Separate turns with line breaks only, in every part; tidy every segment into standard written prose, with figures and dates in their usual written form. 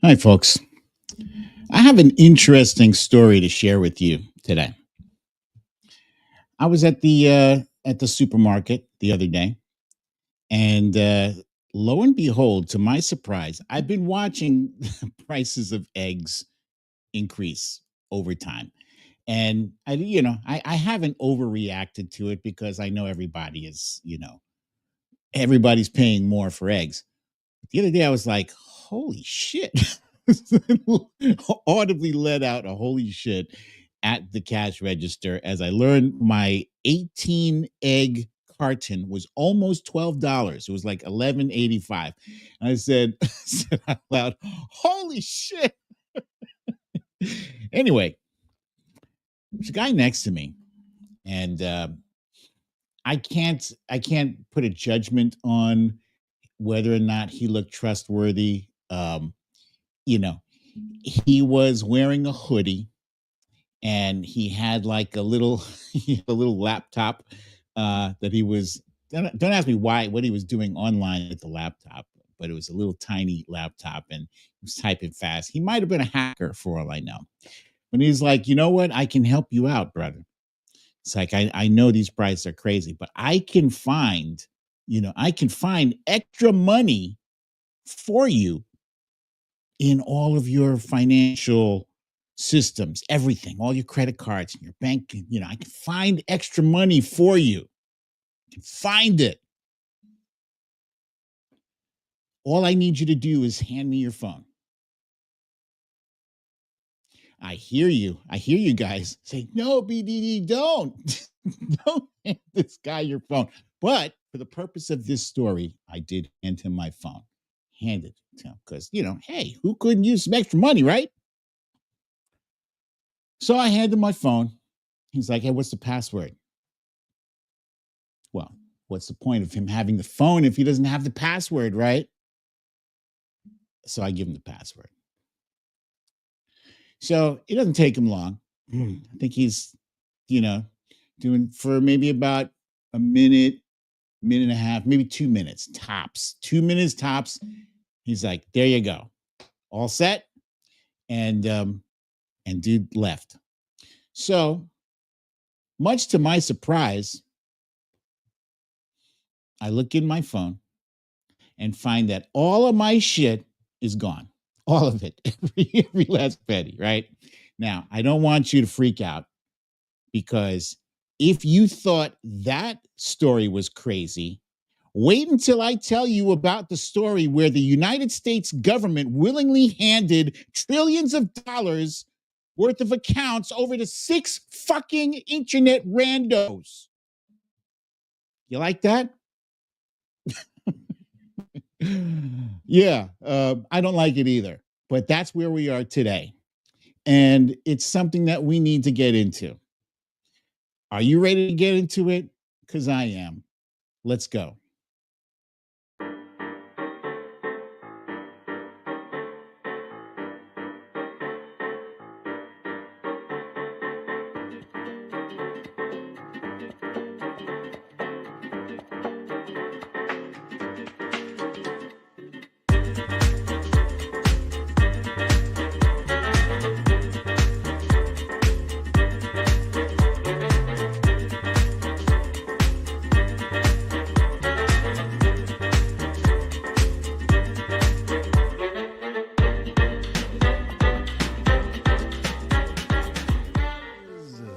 Hi, folks. I have an interesting story to share with you today. I was at the supermarket the other day, and lo and behold, to my surprise, I've been watching the prices of eggs increase over time, and I haven't overreacted to it because I know everybody's paying more for eggs. The other day, I was like, "Holy shit!" Audibly let out a "holy shit" at the cash register as I learned my 18 egg carton was almost $12. It was like 11.85. I said, said out loud, "Holy shit!" Anyway, there's a guy next to me, and I can't put a judgment on whether or not he looked trustworthy. You know, he was wearing a hoodie and he had like a little a little laptop that he was don't ask me why what he was doing online with the laptop, but it was a little tiny laptop and he was typing fast. He might have been a hacker for all I know. When he's like, you know what, I can help you out, brother. It's like I know these prices are crazy, but I can find extra money for you in all of your financial systems, everything, all your credit cards and your bank. I can find extra money for you. I can find it. All I need you to do is hand me your phone. I hear you. I hear you guys say, no, BDD, don't. Don't hand this guy your phone. But for the purpose of this story, I did hand him my phone. Handed it to him because, hey, who couldn't use some extra money, right? So I handed him my phone. He's like, hey, what's the password? Well, what's the point of him having the phone if he doesn't have the password, right? So I give him the password. So it doesn't take him long. I think he's, you know, doing for maybe about a minute, minute and a half, maybe 2 minutes tops. 2 minutes tops. He's like, there you go. All set. And dude left. So much to my surprise, I look in my phone and find that all of my shit is gone. All of it, every last penny, right? Now, I don't want you to freak out because if you thought that story was crazy, wait until I tell you about the story where the United States government willingly handed trillions of dollars worth of accounts over to six fucking internet randos. You like that? Yeah, I don't like it either. But that's where we are today. And it's something that we need to get into. Are you ready to get into it? Because I am. Let's go.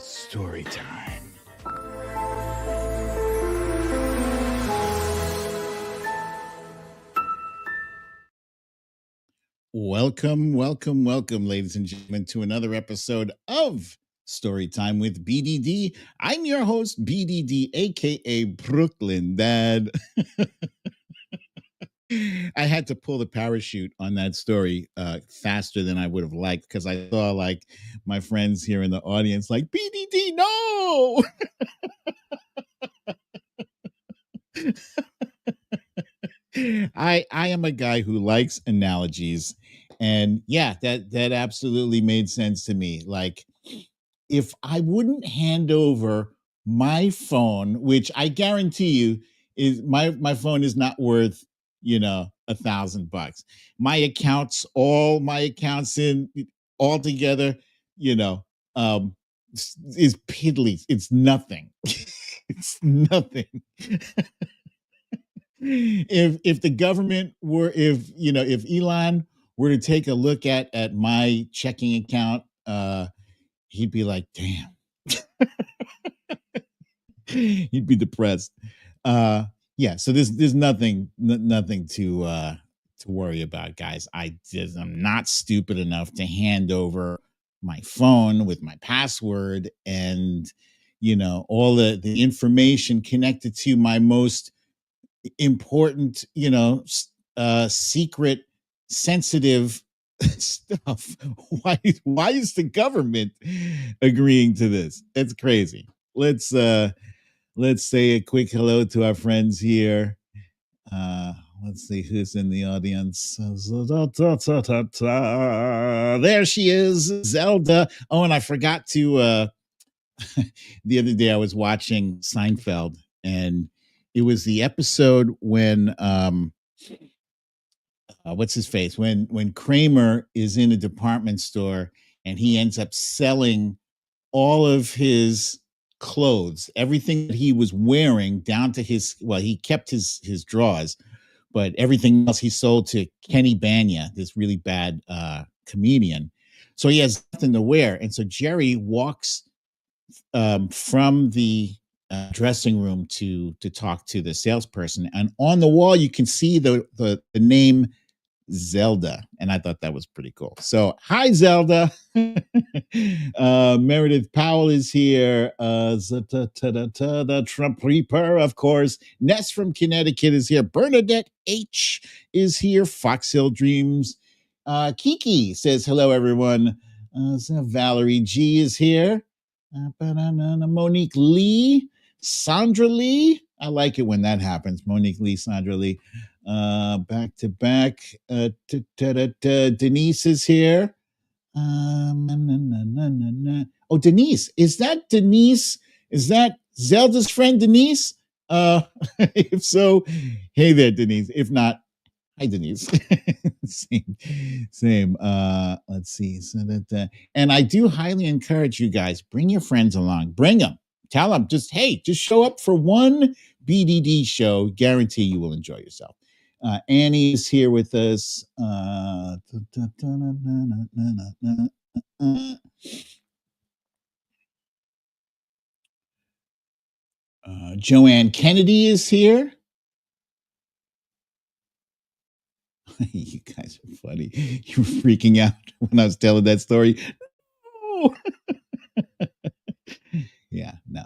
Story time. Welcome, ladies and gentlemen, to another episode of Storytime with BDD. I'm your host, BDD, aka Brooklyn Dad. I had to pull the parachute on that story faster than I would have liked because I saw like my friends here in the audience like BDD, no. I am a guy who likes analogies, and yeah, that absolutely made sense to me. Like, if I wouldn't hand over my phone, which I guarantee you is my phone is not worth, $1,000. My accounts, all my accounts in all together, you know, is piddly. It's nothing. It's nothing. If the government were, if Elon were to take a look at my checking account, he'd be like, damn. He'd be depressed. Yeah, so there's nothing to worry about, guys. I'm not stupid enough to hand over my phone with my password and all the information connected to my most important, secret, sensitive stuff. Why is the government agreeing to this? It's crazy. Let's say a quick hello to our friends here. Let's see who's in the audience. There she is, Zelda. Oh, and I forgot to the other day I was watching Seinfeld, and it was the episode when what's his face? When Kramer is in a department store and he ends up selling all of his clothes, everything that he was wearing down to he kept his drawers, but everything else he sold to Kenny Banya, this really bad comedian. So he has nothing to wear. And so Jerry walks from the dressing room to talk to the salesperson. And on the wall, you can see the name Zelda, and I thought that was pretty cool. So hi, Zelda. Meredith Powell is here. The Trump Reaper, of course. Ness from Connecticut is here. Bernadette H is here. Fox Hill Dreams. Kiki says hello, everyone. Valerie G is here. Monique Lee, Sandra Lee. I like it when that happens. Monique Lee, Sandra Lee. Back to back. Denise is here. Oh, Denise. Is that Denise? Is that Zelda's friend, Denise? If so, hey there, Denise. If not, hi, Denise. Same. Let's see. And I do highly encourage you guys, bring your friends along. Bring them. Tell them, just show up for one BDD show. Guarantee you will enjoy yourself. Annie is here with us. Joanne Kennedy is here. You guys are funny. You were freaking out when I was telling that story. No. Yeah, no.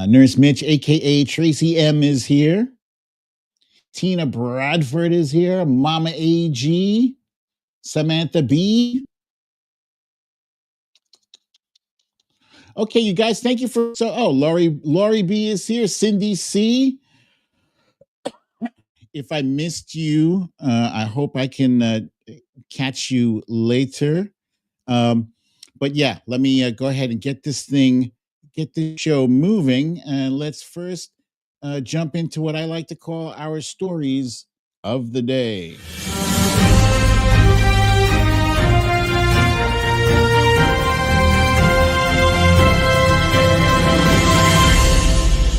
Nurse Mitch, aka Tracy M, is here. Tina Bradford is here. Mama AG, Samantha B. Okay, you guys, thank you for Lori B is here. Cindy C. If I missed you, I hope I can catch you later. But yeah, let me go ahead and get this show moving. And let's first jump into what I like to call our stories of the day.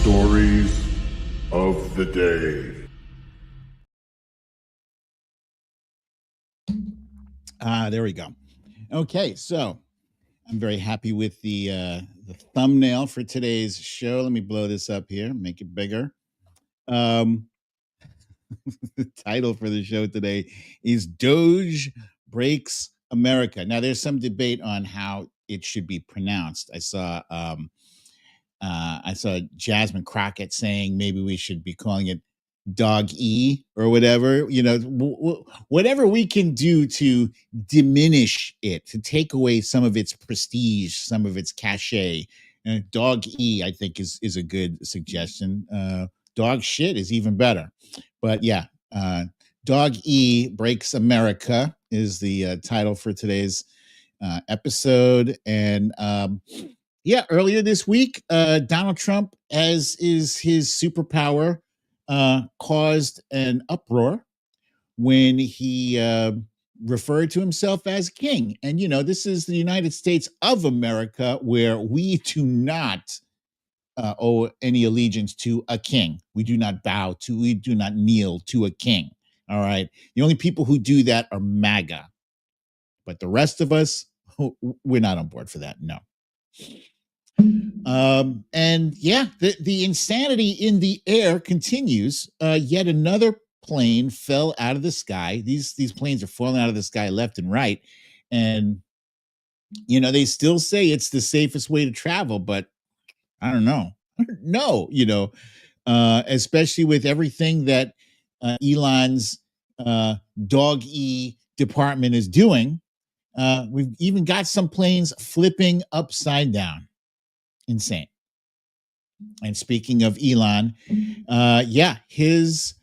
Stories of the day.
There we go. Okay, so I'm very happy with the thumbnail for today's show. Let me blow this up here, make it bigger. The title for the show today is Doge Breaks America. Now, there's some debate on how it should be pronounced. I saw Jasmine Crockett saying maybe we should be calling it Dog E or whatever, whatever we can do to diminish it, to take away some of its prestige, some of its cachet. Dog E, I think, is a good suggestion. Dog shit is even better. But yeah, Dog E Breaks America is the title for today's episode. And yeah, earlier this week, Donald Trump, as is his superpower, caused an uproar when he referred to himself as king. And, this is the United States of America, where we do not owe any allegiance to a king. We do not we do not kneel to a king. All right. The only people who do that are MAGA. But the rest of us, we're not on board for that. No. And yeah, the insanity in the air continues. Yet another plane fell out of the sky. These planes are falling out of the sky left and right. And, they still say it's the safest way to travel, but I don't know. No, especially with everything that Elon's dog-e department is doing. We've even got some planes flipping upside down. Insane. And speaking of Elon, his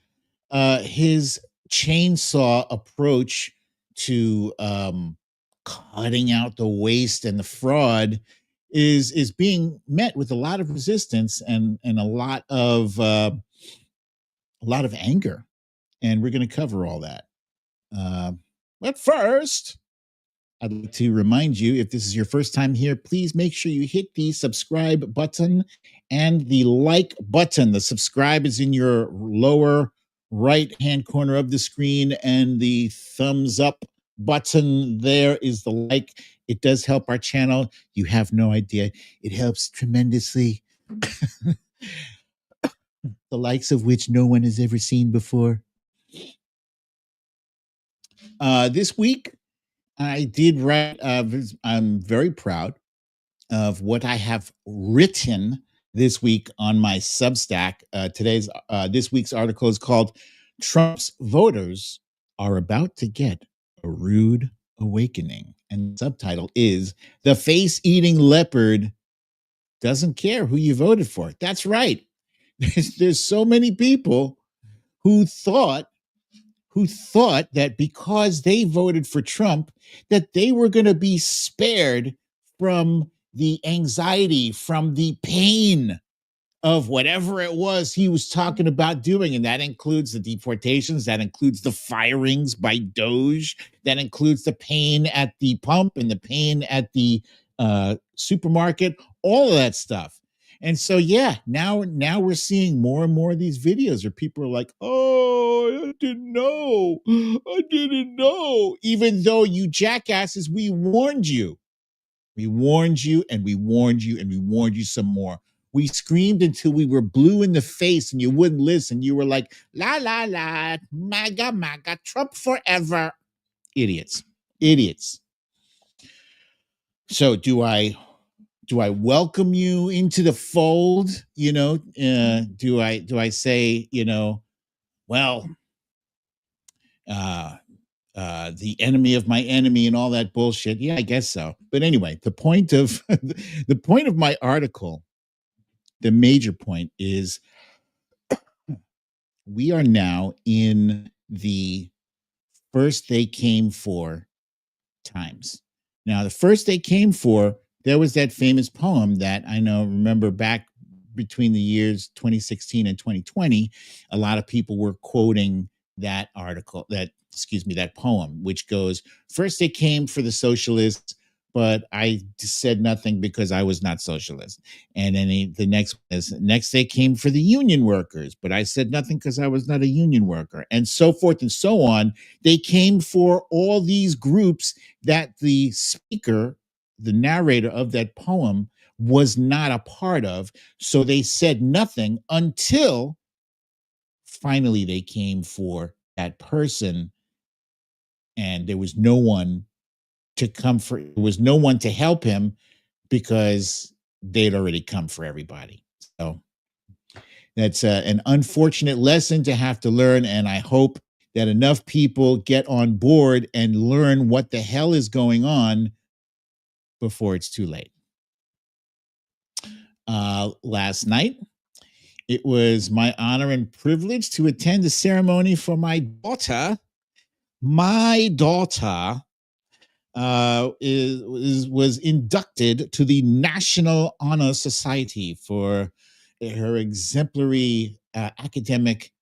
chainsaw approach to cutting out the waste and the fraud is being met with a lot of resistance and a lot of anger, and we're going to cover all that. But first, I'd like to remind you, if this is your first time here, please make sure you hit the subscribe button and the like button. The subscribe is in your lower right-hand corner of the screen, and the thumbs up button there is the like. It does help our channel. You have no idea. It helps tremendously. The likes of which no one has ever seen before. This week, I did write, I'm very proud of what I have written this week on my Substack. This week's article is called "Trump's Voters Are About to Get a Rude Awakening." And the subtitle is "The Face-Eating Leopard Doesn't Care Who You Voted For." That's right. There's so many people who thought that because they voted for Trump, that they were going to be spared from the anxiety, from the pain of whatever it was he was talking about doing. And that includes the deportations, that includes the firings by Doge, that includes the pain at the pump and the pain at the supermarket, all of that stuff. And so, now we're seeing more and more of these videos where people are like, "Oh, I didn't know. Even though, you jackasses, we warned you. We warned you, and we warned you, and we warned you some more. We screamed until we were blue in the face and you wouldn't listen. You were like, la, la, la, MAGA, MAGA, Trump forever." Idiots. So do I welcome you into the fold? Do I say, well, the enemy of my enemy and all that bullshit? Yeah, I guess so. But anyway, the point of my article, the major point is, we are now in the first they came for times. Now, the first they came for, there was that famous poem that I remember back between the years 2016 and 2020, a lot of people were quoting that poem, which goes, "First they came for the socialists, but I said nothing because I was not socialist." And then the next is, "Next they came for the union workers, but I said nothing because I was not a union worker," and so forth and so on. They came for all these groups that the speaker, the narrator of that poem, was not a part of. So they said nothing until finally they came for that person, and there was no one to comfort. There was no one to help him because they'd already come for everybody. So that's an unfortunate lesson to have to learn, and I hope that enough people get on board and learn what the hell is going on before it's too late. Last night, it was my honor and privilege to attend a ceremony for my daughter. My daughter was inducted to the National Honor Society for her exemplary academic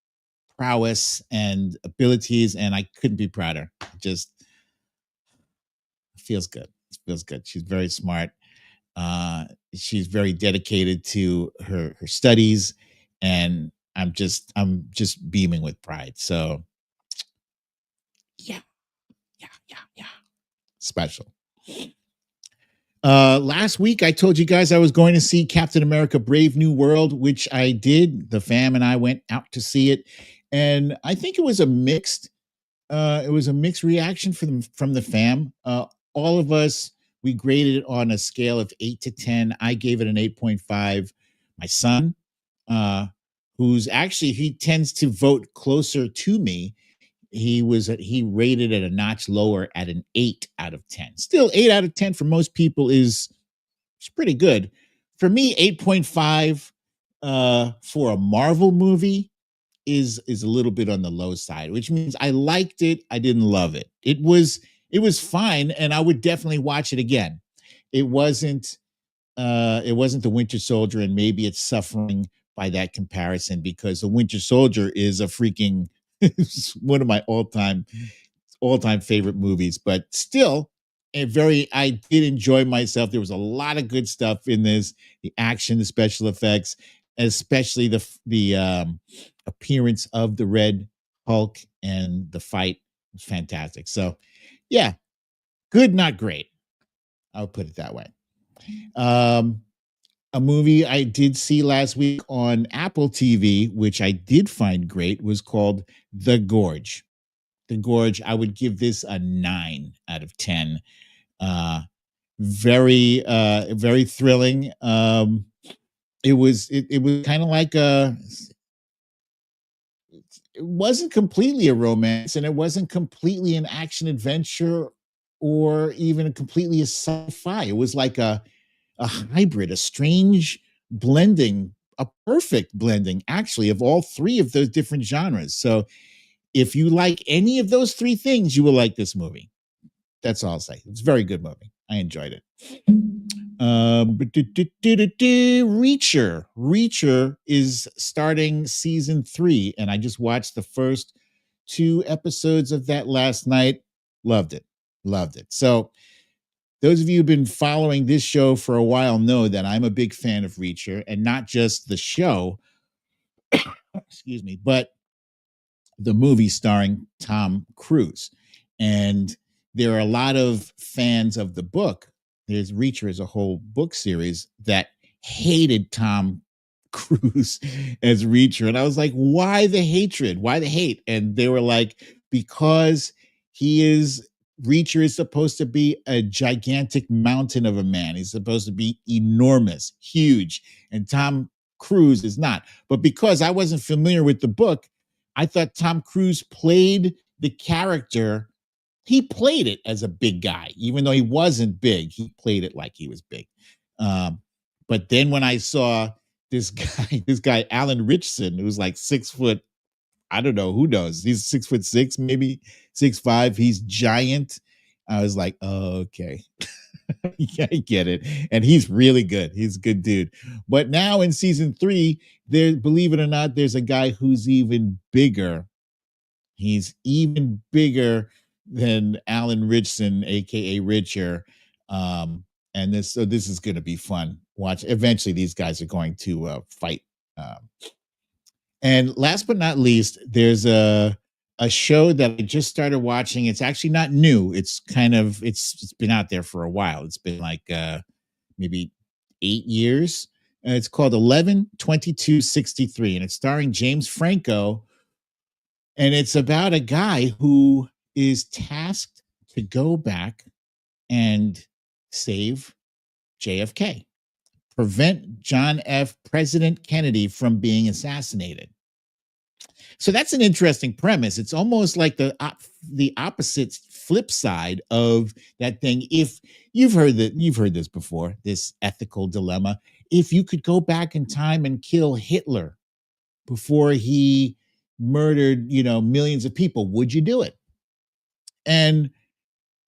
prowess and abilities, and I couldn't be prouder. Just feels good. It feels good. She's very smart. Uh, she's very dedicated to her studies, and I'm just beaming with pride. So yeah, yeah. Special. Last week I told you guys I was going to see Captain America Brave New World, which I did. The fam and I went out to see it, and I think it was a mixed reaction from the fam. All of us, we graded it on a scale of 8 to 10. I gave it an 8.5. My son, uh, he tends to vote closer to me. He rated it a notch lower at an 8 out of 10. Still 8 out of 10 for most people is it's pretty good. For me, 8.5 for a Marvel movie is a little bit on the low side, which means I liked it. I didn't love it. It was fine, and I would definitely watch it again. It wasn't the Winter Soldier, and maybe it's suffering by that comparison because the Winter Soldier is a freaking it's one of my all-time favorite movies, but still I did enjoy myself. There was a lot of good stuff in this, the action, the special effects, especially the appearance of the Red Hulk, and the fight was fantastic. So yeah, good, not great. I'll put it that way. Um, a movie I did see last week on Apple TV, which I did find great, was called The Gorge. The Gorge, I would give this a 9 out of 10. Uh, very thrilling. It was kind of like it wasn't completely a romance, and it wasn't completely an action adventure, or even completely a sci-fi. It was like a hybrid, a strange blending, a perfect blending, actually, of all three of those different genres. So if you like any of those three things, you will like this movie. That's all I'll say. It's a very good movie. I enjoyed it. Reacher is starting season 3, and I just watched the first 2 episodes of that last night. Loved it. Loved it. So those of you who've been following this show for a while know that I'm a big fan of Reacher, and not just the show, excuse me, but the movie starring Tom Cruise. And there are a lot of fans of the book. There's Reacher is a whole book series that hated Tom Cruise as Reacher. And I was like, why the hatred? Why the hate? And they were like, because Reacher is supposed to be a gigantic mountain of a man. He's supposed to be enormous, huge. And Tom Cruise is not. But because I wasn't familiar with the book, I thought Tom Cruise played the character. He played it as a big guy, even though he wasn't big. He played it like he was big. But then when I saw this guy Alan Richson, who's like 6 foot, I don't know, who knows? He's 6'6", maybe 6'5". He's giant. I was like, oh, okay. Yeah, I get it. And he's really good. He's a good dude. But now in season 3, believe it or not, there's a guy who's even bigger. He's even bigger than Alan Richson, aka Richer. And this is going to be fun. Watch. Eventually, these guys are going to fight. And last but not least, there's a show that I just started watching. It's actually not new. It's been out there for a while. It's been like maybe 8 years. It's called 11/22/63, and it's starring James Franco. And it's about a guy who is tasked to go back and save JFK, prevent President Kennedy from being assassinated. So that's an interesting premise. It's almost like the opposite flip side of that thing. If you've heard this before, this ethical dilemma. If you could go back in time and kill Hitler before he murdered, millions of people, would you do it? And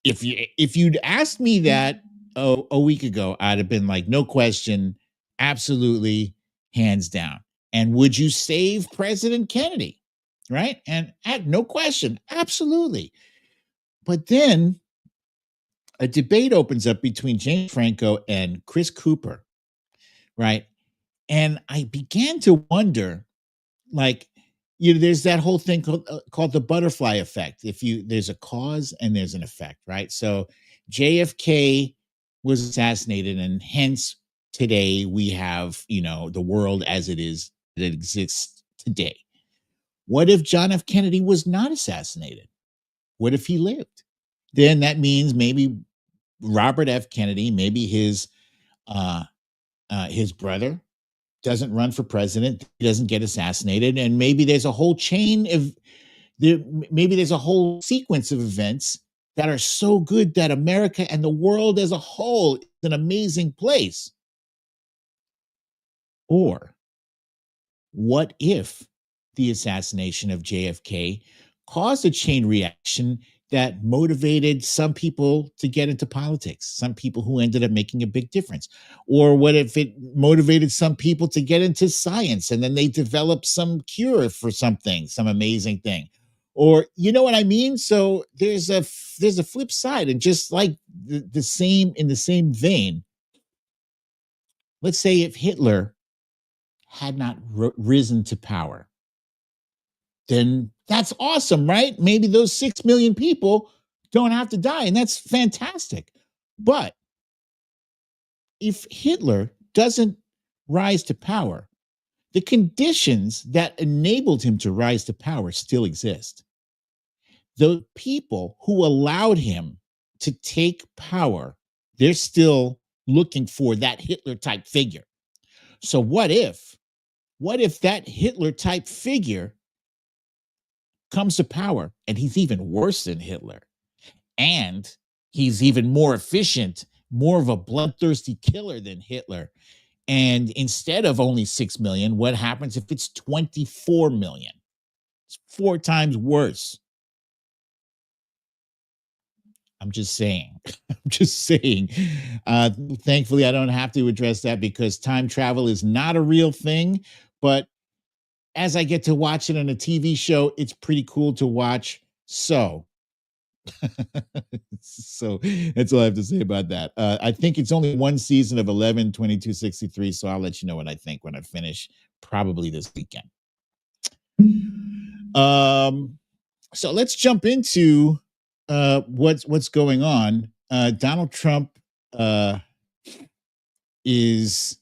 if you'd asked me that a week ago, I'd have been like, no question, absolutely, hands down. And would you save President Kennedy? Right? And no question, absolutely. But then a debate opens up between James Franco and Chris Cooper, right? And I began to wonder, like, there's that whole thing called the butterfly effect. There's a cause and there's an effect, right? So JFK was assassinated, and hence today we have, the world as it is, that exists today. What if John F. Kennedy was not assassinated? What if he lived? Then that means maybe Robert F. Kennedy, maybe his brother doesn't run for president, he doesn't get assassinated, and maybe there's a whole chain of maybe there's a whole sequence of events that are so good that America and the world as a whole is an amazing place. Or what if the assassination of JFK caused a chain reaction that motivated some people to get into politics, some people who ended up making a big difference? Or what if it motivated some people to get into science and then they developed some cure for something, some amazing thing? Or you know what I mean? So there's a flip side, and just like the same in the same vein, let's say if Hitler had not risen to power, then that's awesome, right? Maybe those 6 million people don't have to die, and that's fantastic. But if Hitler doesn't rise to power, the conditions that enabled him to rise to power still exist. The people who allowed him to take power, they're still looking for that Hitler type figure. So what if that Hitler type figure comes to power and he's even worse than Hitler, and he's even more efficient, more of a bloodthirsty killer than Hitler? And instead of only 6 million, what happens if it's 24 million? It's 4 times worse. I'm just saying. I'm just saying. Thankfully, I don't have to address that because time travel is not a real thing. But as I get to watch it on a TV show, it's pretty cool to watch. So, so that's all I have to say about that. I think it's only one season of 11/22/63. So I'll let you know what I think when I finish, probably this weekend. So let's jump into what's going on. Donald Trump is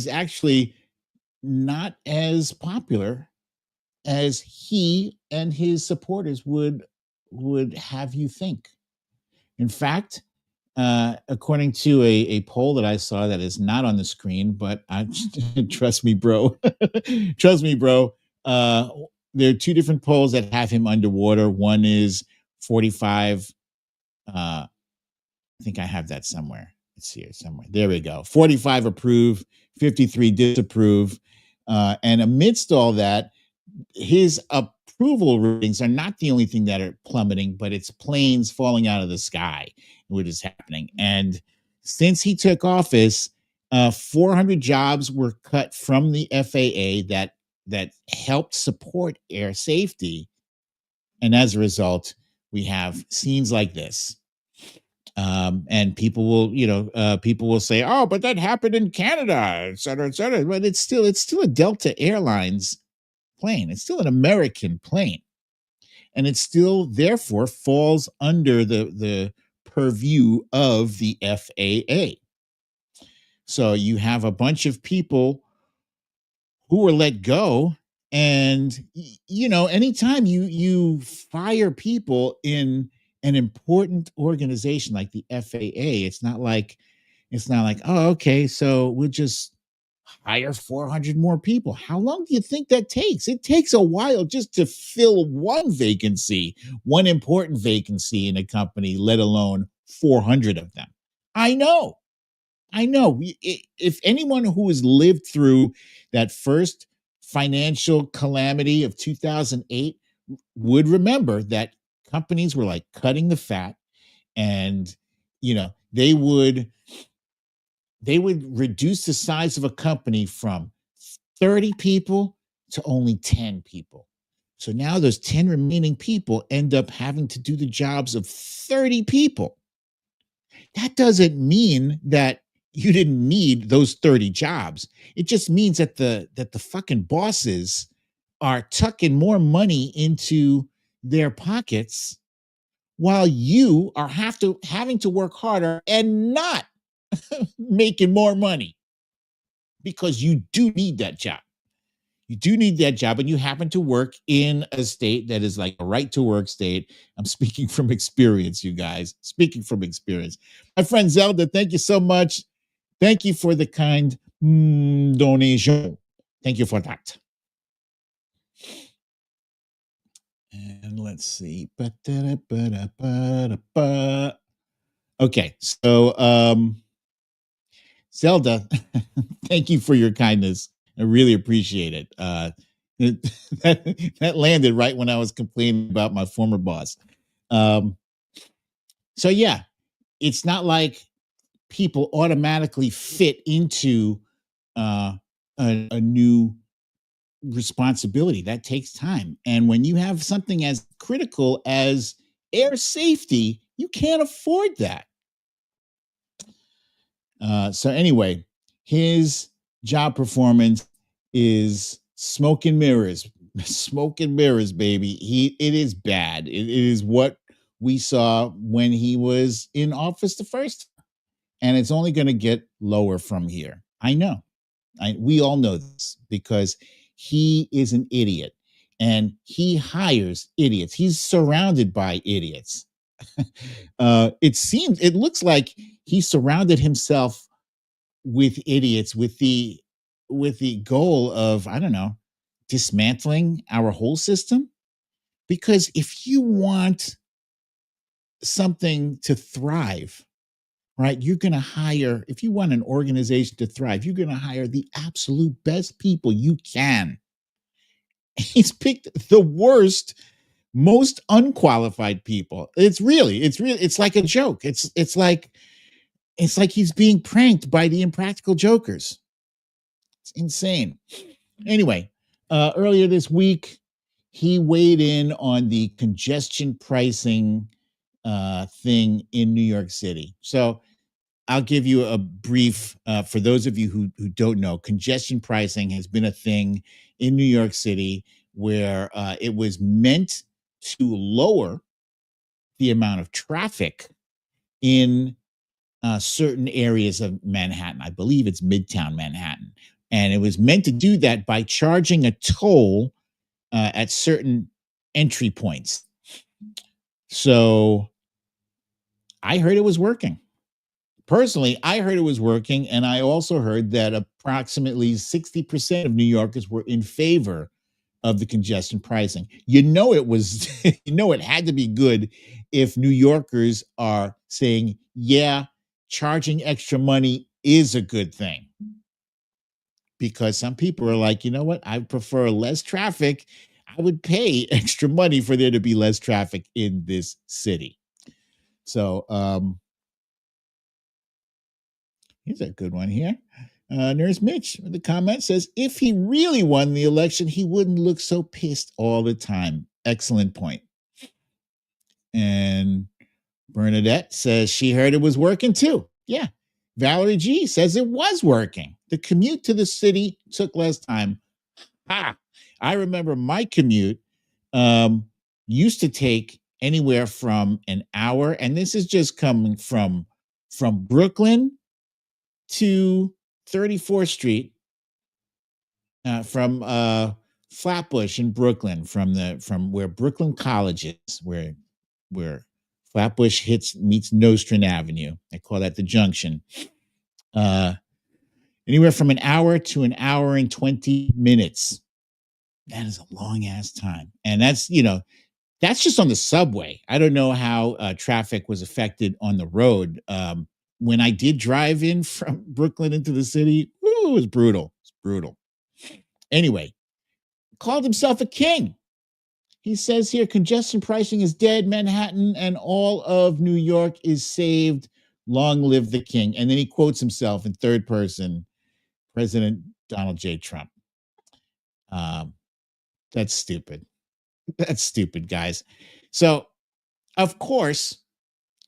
actually not as popular as he and his supporters would have you think. In fact, according to a poll that I saw that is not on the screen, but trust me, bro, trust me, bro. There are 2 different polls that have him underwater. One is 45. I think I have that somewhere. Let's see it somewhere. There we go. 45 approve, 53 disapprove. And amidst all that, his approval ratings are not the only thing that are plummeting, but it's planes falling out of the sky, which is happening. And since he took office, 400 jobs were cut from the FAA that helped support air safety. And as a result, we have scenes like this. And people will say, "Oh, but that happened in Canada, et cetera, et cetera." But it's still a Delta Airlines plane. It's still an American plane, and it still therefore falls under the purview of the FAA. So you have a bunch of people who were let go, and anytime you fire people in an important organization like the FAA, it's not like, oh, okay, so we'll just hire 400 more people. How long do you think that takes? It takes a while just to fill one important vacancy in a company, let alone 400 of them. I know. If anyone who has lived through that first financial calamity of 2008 would remember that companies were like cutting the fat, and they would they would reduce the size of a company from 30 people to only 10 people. So now those 10 remaining people end up having to do the jobs of 30 people. That doesn't mean that you didn't need those 30 jobs. It just means that the fucking bosses are tucking more money into their pockets while you are having to work harder and not making more money because you do need that job. You do need that job, and you happen to work in a state that is like a right to work state. I'm speaking from experience, you guys. Speaking from experience. My friend Zelda, thank you so much. Thank you for the kind donation. Thank you for that. And let's see. Okay, so Zelda, thank you for your kindness. I really appreciate it. That landed right when I was complaining about my former boss. So yeah, it's not like people automatically fit into a new responsibility. That takes time. And when you have something as critical as air safety, you can't afford that. So anyway, his job performance is smoke and mirrors. Smoke and mirrors, baby. It is bad. It is what we saw when he was in office the first time. And it's only going to get lower from here. I know. We all know this because he is an idiot and he hires idiots. He's surrounded by idiots. It looks like he surrounded himself with idiots with the goal of, I don't know, dismantling our whole system. Because if you want something to thrive, right, you're going to hire, if you want an organization to thrive, you're going to hire the absolute best people you can. He's picked the worst, most unqualified people. It's like a joke. It's like he's being pranked by the impractical jokers. It's insane. Anyway, earlier this week, he weighed in on the congestion pricing thing in New York City. So I'll give you a brief, for those of you who don't know, congestion pricing has been a thing in New York City where it was meant to lower the amount of traffic in certain areas of Manhattan. I believe it's Midtown Manhattan. And it was meant to do that by charging a toll at certain entry points. So I heard it was working. Personally, I heard it was working, and I also heard that approximately 60% of New Yorkers were in favor of the congestion pricing. It had to be good if New Yorkers are saying, yeah, charging extra money is a good thing. Because some people are like, you know what? I prefer less traffic. I would pay extra money for there to be less traffic in this city. So, here's a good one here. Nurse Mitch in the comment says, if he really won the election, he wouldn't look so pissed all the time. Excellent point. And Bernadette says she heard it was working too. Yeah. Valerie G says it was working. The commute to the city took less time. I remember my commute used to take anywhere from an hour, and this is just coming from Brooklyn to 34th Street, from Flatbush in Brooklyn, from where Brooklyn College is, where Flatbush meets Nostrand Avenue. I call that the junction. Anywhere from an hour to an hour and 20 minutes. That is a long ass time. And that's just on the subway. I don't know how traffic was affected on the road. When I did drive in from Brooklyn into the city, it was brutal. It's brutal. Anyway, called himself a king. He says here, congestion pricing is dead. Manhattan and all of New York is saved. Long live the king. And then he quotes himself in third person, President Donald J. Trump. That's stupid. That's stupid, guys. So, of course,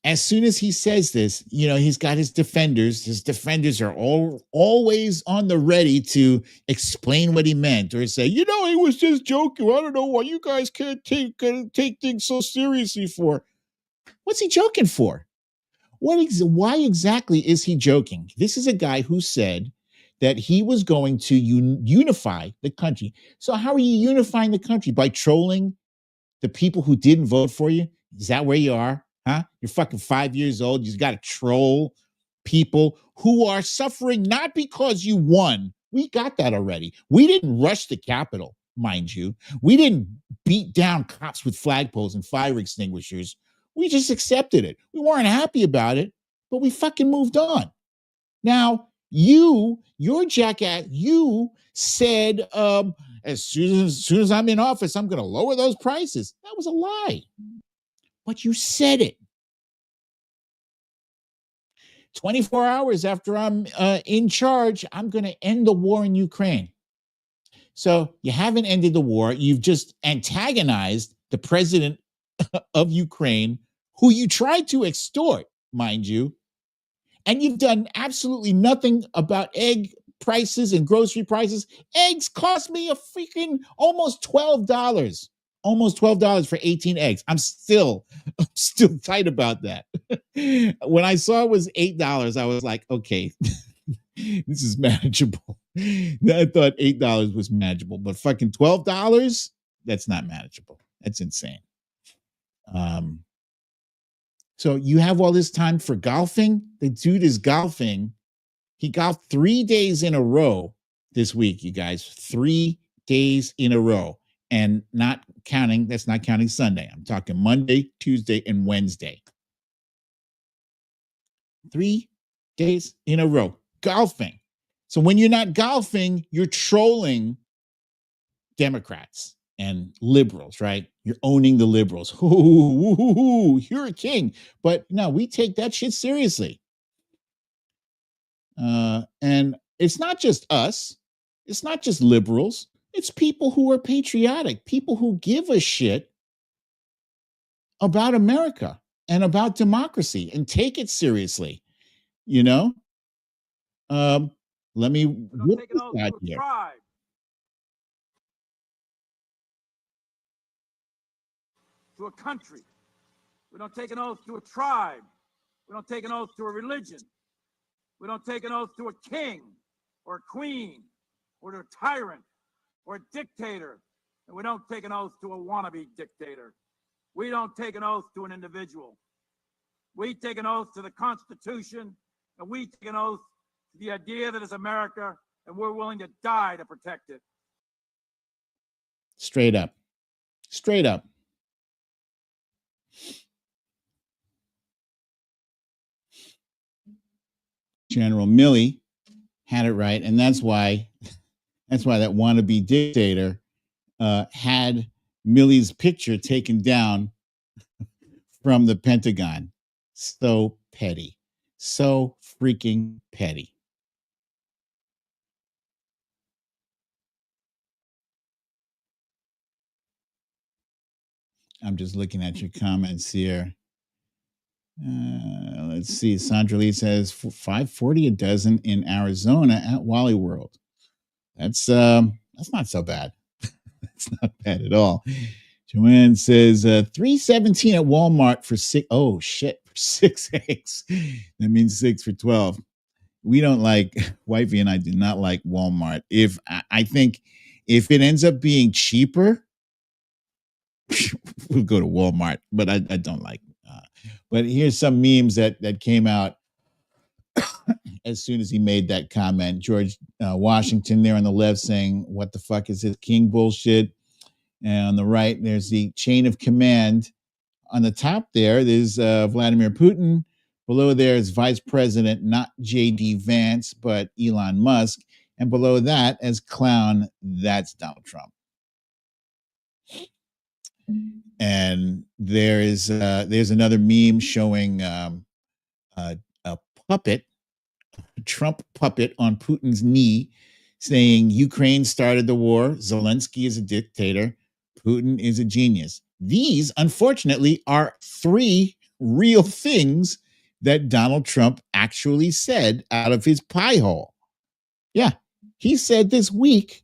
as soon as he says this, he's got his defenders. His defenders are always on the ready to explain what he meant or say, he was just joking. I don't know why you guys can't take things so seriously for. What's he joking for? Why exactly is he joking? This is a guy who said that he was going to unify the country. So how are you unifying the country? By trolling the people who didn't vote for you? Is that where you are? Huh? You're fucking 5 years old. You got to troll people who are suffering not because you won. We got that already. We didn't rush the Capitol, mind you. We didn't beat down cops with flagpoles and fire extinguishers. We just accepted it. We weren't happy about it, but we fucking moved on. Now, you're jackass. You said, as soon as I'm in office, I'm going to lower those prices. That was a lie. But you said it. 24 hours after I'm in charge, I'm going to end the war in Ukraine. So you haven't ended the war. You've just antagonized the president of Ukraine, who you tried to extort, mind you. And you've done absolutely nothing about egg prices and grocery prices. Eggs cost me a freaking almost $12. Almost $12 for 18 eggs. I'm still tight about that. When I saw it was $8, I was like, okay, this is manageable. I thought $8 was manageable, but fucking $12, that's not manageable. That's insane. So you have all this time for golfing? The dude is golfing. He golfed 3 days in a row this week, you guys. 3 days in a row. And that's not counting Sunday. I'm talking Monday, Tuesday, and Wednesday. 3 days in a row golfing. So when you're not golfing, you're trolling Democrats and liberals, right? You're owning the liberals. Ooh, you're a king. But no, we take that shit seriously. And it's not just us. It's not just liberals. It's people who are patriotic, people who give a shit about America and about democracy and take it seriously. Let me whip this out here.
To a country. We don't take an oath to a tribe. We don't take an oath to a religion. We don't take an oath to a king or a queen or to a tyrant or a dictator. And we don't take an oath to a wannabe dictator. We don't take an oath to an individual. We take an oath to the Constitution, and we take an oath to the idea that it's America, and we're willing to die to protect it.
Straight up. Straight up. General Milley had it right, and that's why that wannabe dictator had Milley's picture taken down from the Pentagon. So petty. So freaking petty. I'm just looking at your comments here. Let's see. Sandra Lee says $5.40 a dozen in Arizona at Wally World. That's not so bad. That's not bad at all. Joanne says $3.17 at Walmart for 6. Oh shit, for 6 eggs. That means 6 for 12. We don't like, wifey and I do not like Walmart. I think if it ends up being cheaper, we'll go to Walmart. But I don't like. But here's some memes that came out as soon as he made that comment. George Washington there on the left saying, "What the fuck is this king bullshit?" And on the right, there's the chain of command. On the top there's Vladimir Putin. Below there is Vice President, not J.D. Vance, but Elon Musk. And below that, as clown, that's Donald Trump. And there's another meme showing puppet, a Trump puppet on Putin's knee, saying Ukraine started the war, Zelensky is a dictator, Putin is a genius. These, unfortunately, are three real things that Donald Trump actually said out of his pie hole. Yeah, he said this week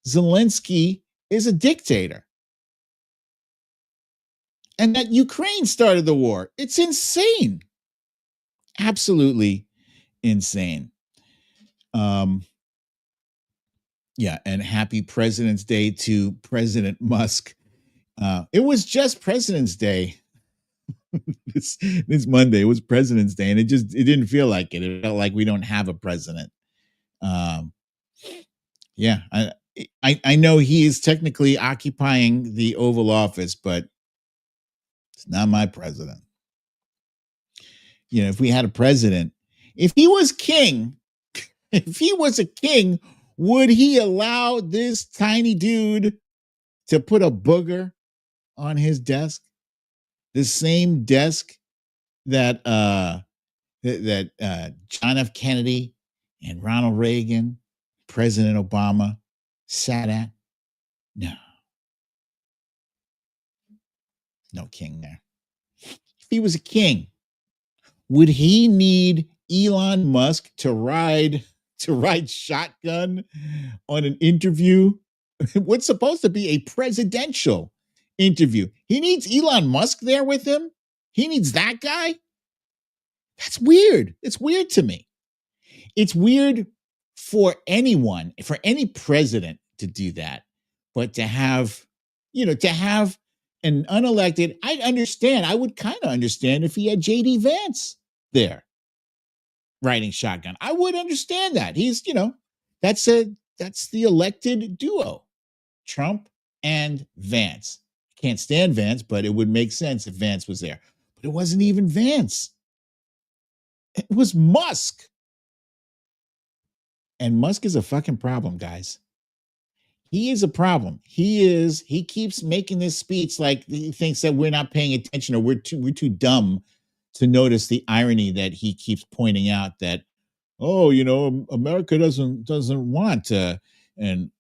Zelensky is a dictator and that Ukraine started the war. It's insane. Absolutely insane. Yeah, and happy President's Day to President Musk. It was just President's Day this Monday. It was President's Day, and it didn't feel like it. It felt like we don't have a president. Yeah, I know he is technically occupying the Oval Office, but it's not my president. You know, if we had a president, if he was king, if he was a king, would he allow this tiny dude to put a booger on his desk? The same desk that John F. Kennedy and Ronald Reagan, President Obama sat at? No king there. If he was a king, would he need Elon Musk to ride shotgun on an interview? What's supposed to be a presidential interview? He needs Elon Musk there with him? He needs that guy? That's weird. It's weird to me. It's weird for anyone, for any president to do that, but to have an unelected, I'd understand. I would kind of understand if he had JD Vance there riding shotgun. I would understand that. He's, that's the elected duo, Trump and Vance. Can't stand Vance, but it would make sense if Vance was there. But it wasn't even Vance. It was Musk. And Musk is a fucking problem, guys. He is a problem. He keeps making this speech like he thinks that we're not paying attention or we're too dumb to notice the irony that he keeps pointing out that, America doesn't want an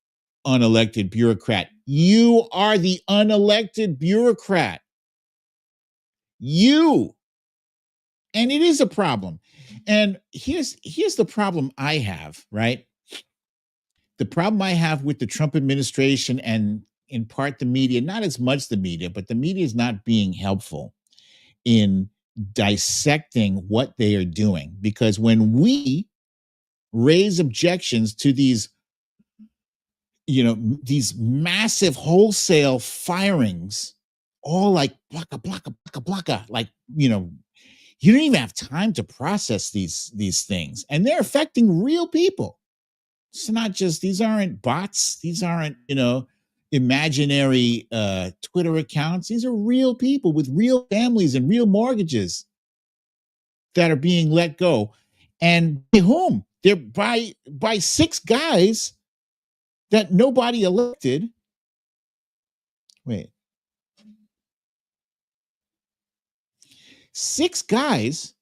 unelected bureaucrat. You are the unelected bureaucrat. You. And it is a problem. And here's the problem I have, right? The problem I have with the Trump administration and in part the media, not as much the media, but the media is not being helpful in dissecting what they are doing. Because when we raise objections to these massive wholesale firings, all like blocka, blocka, blocka, blocka, like, you don't even have time to process these things. And they're affecting real people. It's not just, these aren't bots. These aren't, imaginary Twitter accounts. These are real people with real families and real mortgages that are being let go. And by whom? They're by 6 guys that nobody elected. Wait. 6 guys,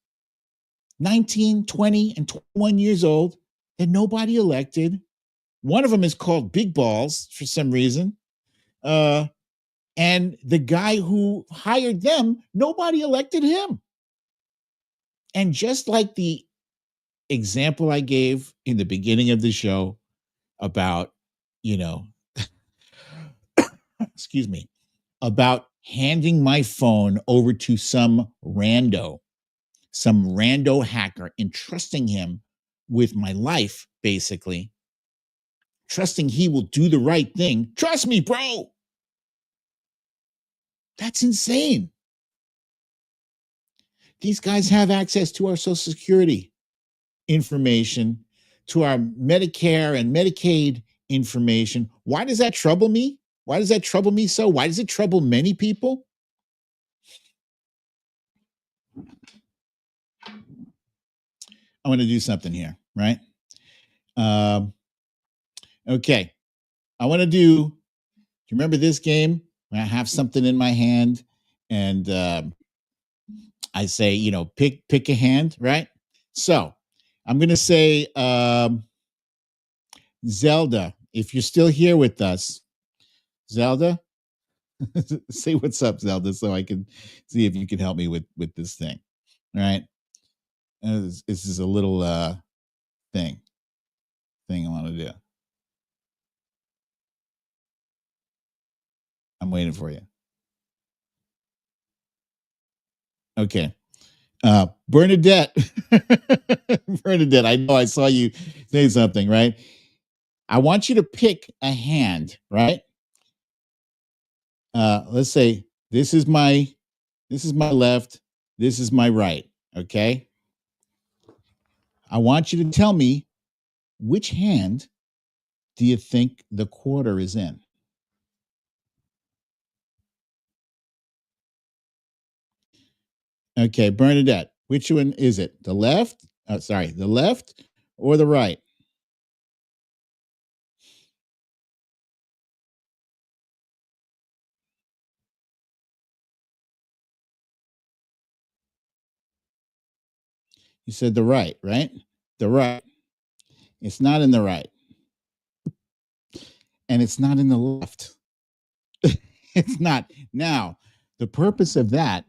19, 20, and 21 years old, that nobody elected. One of them is called Big Balls for some reason. And the guy who hired them, nobody elected him. And just like the example I gave in the beginning of the show about, excuse me, about handing my phone over to some rando hacker, entrusting him with my life, basically, trusting he will do the right thing. Trust me, bro. That's insane. These guys have access to our Social Security information, to our Medicare and Medicaid information. Why does that trouble me? Why does that trouble me so? Why does it trouble many people? I want to do something here, right? Okay. I want to do you remember this game? When I have something in my hand and I say, pick a hand, right? So I'm gonna say Zelda. If you're still here with us, Zelda, say what's up, Zelda, so I can see if you can help me with this thing. All right. This is a little thing I want to do. I'm waiting for you. Okay. Bernadette. Bernadette, I know I saw you say something, right? I want you to pick a hand, right? Let's say this is my left, this is my right, okay? I want you to tell me which hand do you think the quarter is in? Okay, Bernadette, which one is it? The left? The left or the right? You said the right, right? The right. It's not in the right. And it's not in the left. It's not. Now, the purpose of that,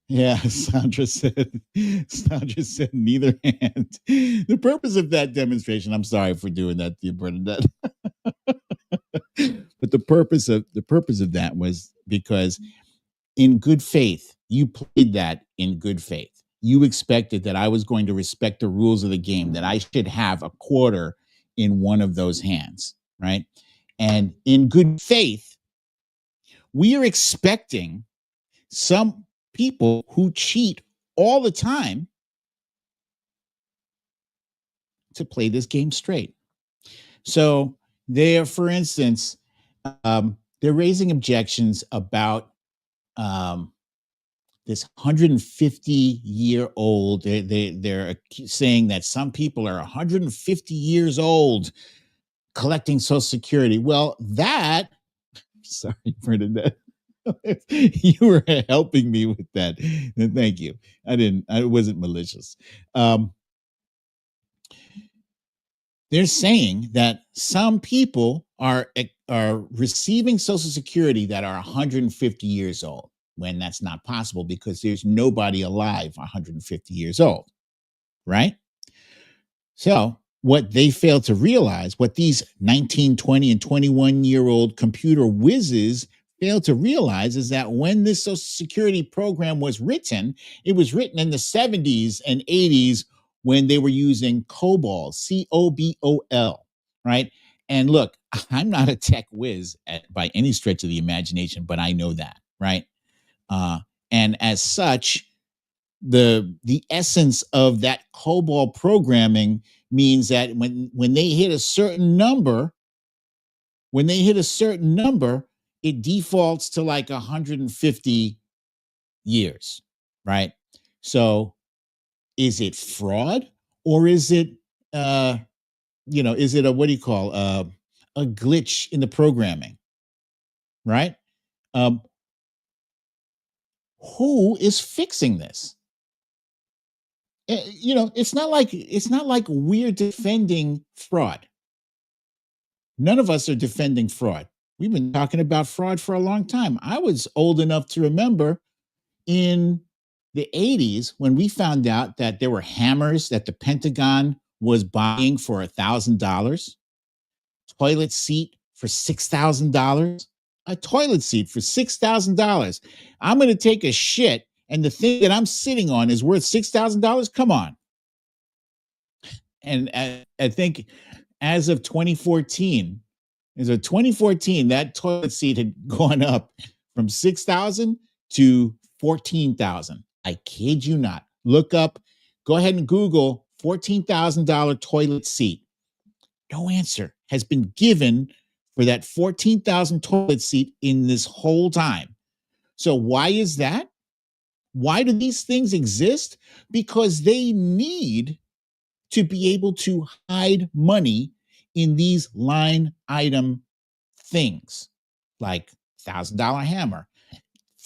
yeah, Sandra said neither hand. The purpose of that demonstration, I'm sorry for doing that to you, Bernadette. But the purpose of that was because in good faith, you played that in good faith. You expected that I was going to respect the rules of the game, that I should have a quarter in one of those hands, right? And in good faith, we are expecting some people who cheat all the time to play this game straight. So they're, for instance, they're raising objections about this 150-year-old. They're saying that some people are 150 years old collecting Social Security. Well, that, sorry, Bernadette, you were helping me with that. Thank you. I wasn't malicious. They're saying that some people are receiving Social Security that are 150 years old, when that's not possible because there's nobody alive 150 years old, right? So what they fail to realize, what these 19, 20, and 21-year-old computer whizzes fail to realize, is that when this Social Security program was written, it was written in the 70s and 80s when they were using COBOL, COBOL, right? And look, I'm not a tech whiz by any stretch of the imagination, but I know that, right? And as such, the essence of that COBOL programming means that when they hit a certain number, it defaults to like 150 years, right? So is it fraud, or is it is it a, what do you call, a glitch in the programming, right? Who is fixing this? It's not like we're defending fraud. None of us are defending fraud. We've been talking about fraud for a long time. I was old enough to remember in the 80s when we found out that there were hammers that the Pentagon was buying for $1,000, toilet seat for $6,000, a toilet seat for $6,000. I'm going to take a shit, and the thing that I'm sitting on is worth $6,000. Come on. And I think as of 2014, that toilet seat had gone up from 6,000 to 14,000. I kid you not. Look up, go ahead and Google $14,000 toilet seat. No answer has been given for that 14,000 toilet seat in this whole time. So why is that? Why do these things exist? Because they need to be able to hide money in these line item things, like $1,000 hammer,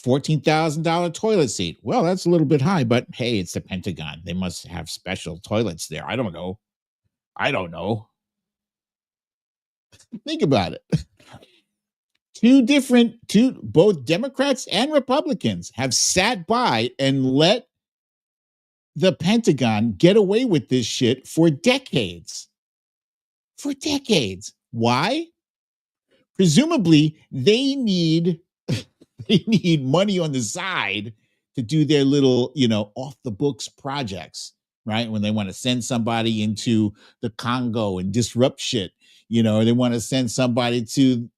$14,000 toilet seat. Well, that's a little bit high, but hey, it's the Pentagon. They must have special toilets there. I don't know. Think about it. Both Democrats and Republicans have sat by and let the Pentagon get away with this shit for decades. Why? Presumably, they need money on the side to do their little, off the books projects, right? When they want to send somebody into the Congo and disrupt shit, they want to send somebody to,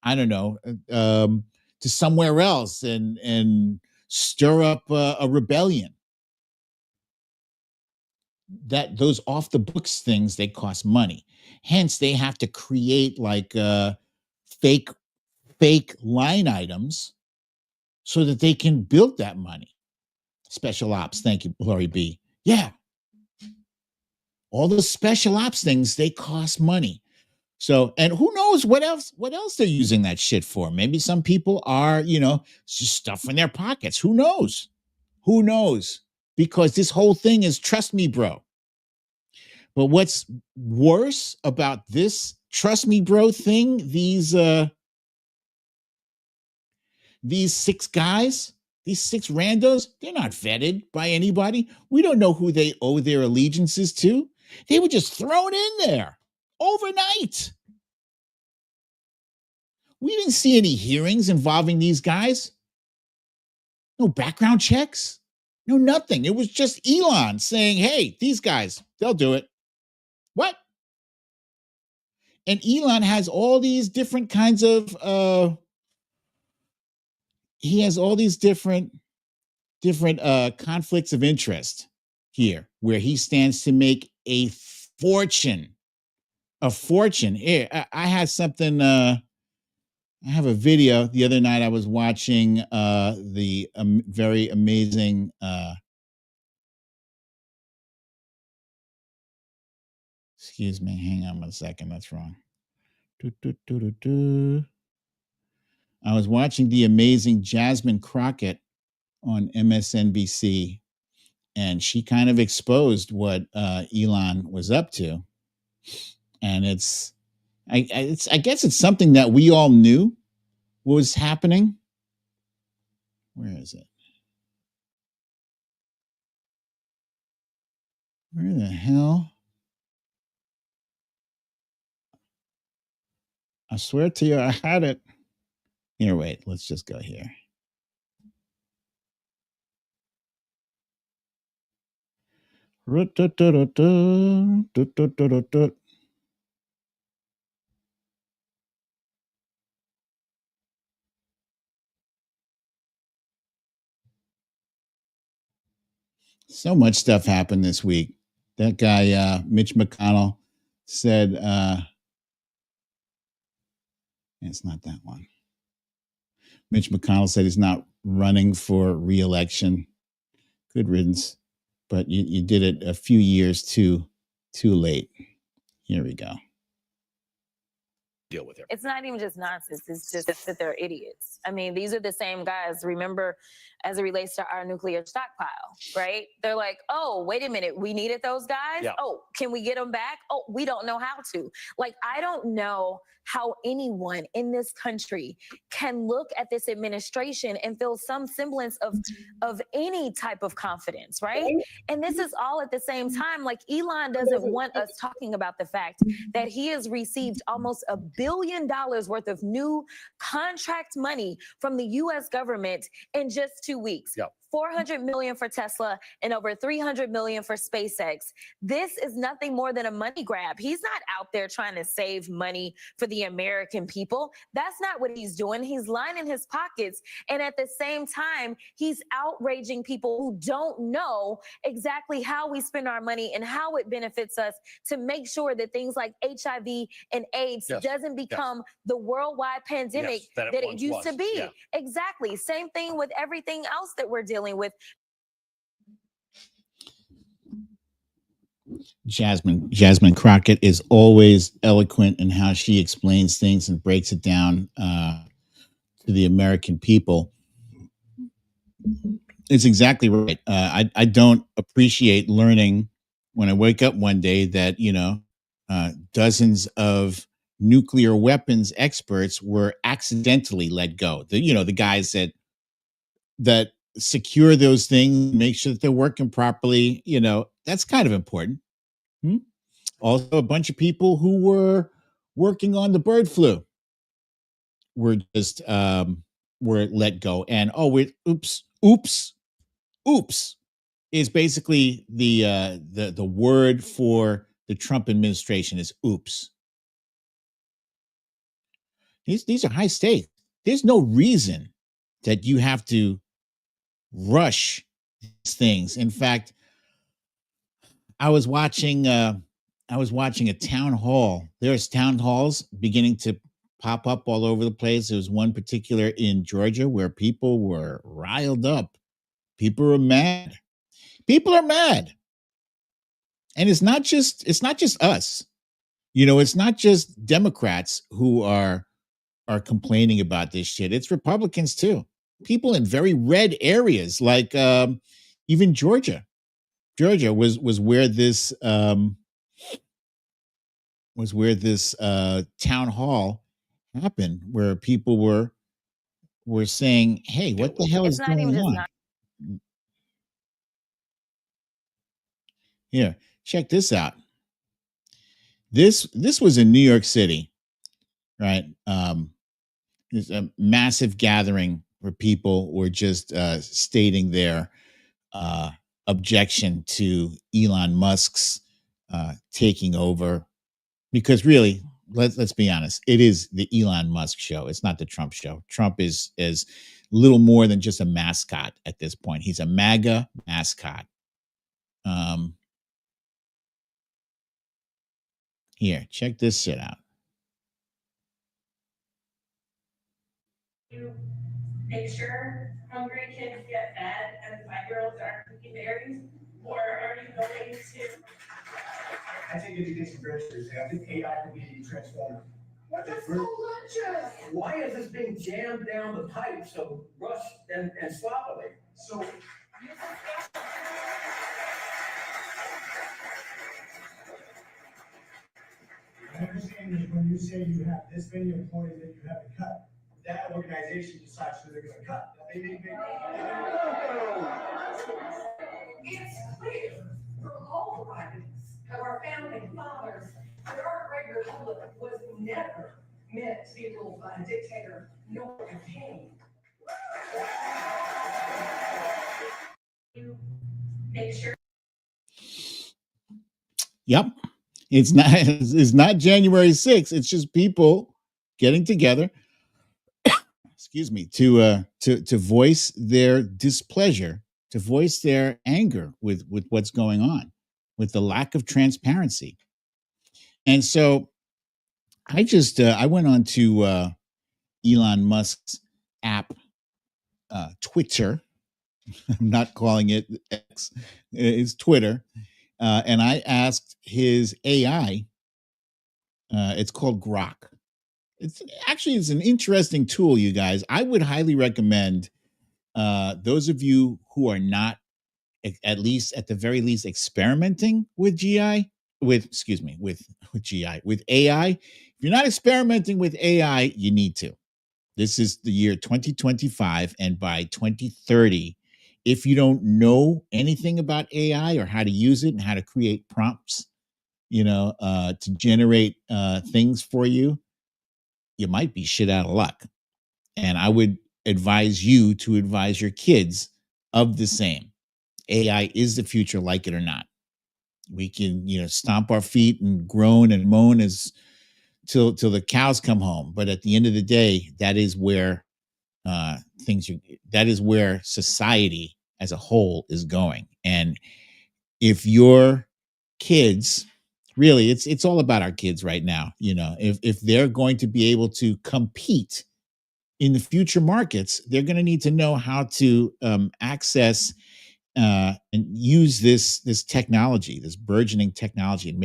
I don't know, to somewhere else and stir up a rebellion. That those off the books things, they cost money. Hence, they have to create like fake line items so that they can build that money. Special ops. Thank you, Lori B. Yeah. All those special ops things, they cost money. So, and who knows what else they're using that shit for? Maybe some people are, just stuff in their pockets. Who knows? Because this whole thing is trust me, bro. But what's worse about this trust me, bro thing, these 6 guys, these 6 randos, they're not vetted by anybody. We don't know who they owe their allegiances to. They were just thrown in there overnight. We didn't see any hearings involving these guys. No background checks. No nothing. It was just Elon saying, hey, these guys, they'll do it. What? And Elon has all these different kinds of conflicts of interest here, where he stands to make a fortune. Here, I had something. I have a video the other night. I was watching the very amazing. Excuse me. Hang on 1 second. That's wrong. I was watching the amazing Jasmine Crockett on MSNBC, and she kind of exposed what Elon was up to. And I guess it's something that we all knew was happening. Where is it? Where the hell? I swear to you, I had it. Here, wait, let's just go here. So much stuff happened this week. That guy, Mitch McConnell, said, it's not that one. Mitch McConnell said he's not running for re-election. Good riddance. But you did it a few years too late. Here we go.
Deal with it. It's not even just nonsense. It's just that they're idiots. I mean, these are the same guys, remember, as it relates to our nuclear stockpile, right? They're like, oh, wait a minute, we needed those guys? Yeah. Oh, can we get them back? Oh, we don't know how to. Like, I don't know how anyone in this country can look at this administration and feel some semblance of any type of confidence, right? And this is all at the same time. Like, Elon doesn't want us talking about the fact that he has received almost $1 billion worth of new contract money from the U.S. government in just 2 weeks. Yep. $400 million for Tesla and over $300 million for SpaceX. This is nothing more than a money grab. He's not out there trying to save money for the American people. That's not what he's doing. He's lining his pockets. And at the same time, he's outraging people who don't know exactly how we spend our money and how it benefits us to make sure that things like HIV and AIDS doesn't become the worldwide pandemic that it used to be. Yeah. Exactly. Same thing with everything else that we're dealing with.
Jasmine Crockett is always eloquent in how she explains things and breaks it down to the American people. It's exactly right. I don't appreciate learning when I wake up one day that, dozens of nuclear weapons experts were accidentally let go. The guys that secure those things, make sure that they're working properly. That's kind of important. Also, a bunch of people who were working on the bird flu were just were let go. And oops is basically the word for the Trump administration is oops. These are high stakes. There's no reason that you have to rush these things. In fact, I was watching a town hall. There's town halls beginning to pop up all over the place. There was one particular in Georgia where people were riled up. People were mad. People are mad. And it's not just us. It's not just Democrats who are complaining about this shit. It's Republicans too. People in very red areas, like even Georgia. Georgia was where this town hall happened, where people were saying, "Hey, what the hell is going on?" Here, check this out. This was in New York City, right? There's a massive gathering where people were just stating their objection to Elon Musk's taking over, because really, let's be honest, it is the Elon Musk show. It's not the Trump show. Trump is little more than just a mascot at this point. He's a MAGA mascot. Here, check this shit out.
You make sure hungry kids get fed and 5-year-olds aren't cooking berries? Or are you going to?
I think education groceries. I think AI can be transformative.
What the full lunches?
Why is this being jammed down the pipe so rushed and sloppily? So I understand that when you say you have this many employees that you have to cut, that organization decides who they're going to cut.
It's clear from all the writings of our founding fathers that our great republic was never meant to be ruled by a dictator nor a king.
Make sure.
Yep. It's not January 6th. It's just people getting together, excuse me, to voice their displeasure, to voice their anger with what's going on, with the lack of transparency. And so I went on to Elon Musk's app, Twitter. I'm not calling it X. It's Twitter. And I asked his AI, it's called Grok. It's an interesting tool, you guys. I would highly recommend those of you who are not, at the very least, experimenting with AI. With AI. If you're not experimenting with AI, you need to. This is the year 2025, and by 2030, if you don't know anything about AI or how to use it and how to create prompts, to generate things for you, you might be shit out of luck. And I would advise you to advise your kids of the same. AI is the future, like it or not. We can, stomp our feet and groan and moan till the cows come home. But at the end of the day, that is where that is where society as a whole is going. And if your kids, really, it's all about our kids right now. If they're going to be able to compete in the future markets, they're going to need to know how to access and use this technology, this burgeoning technology, and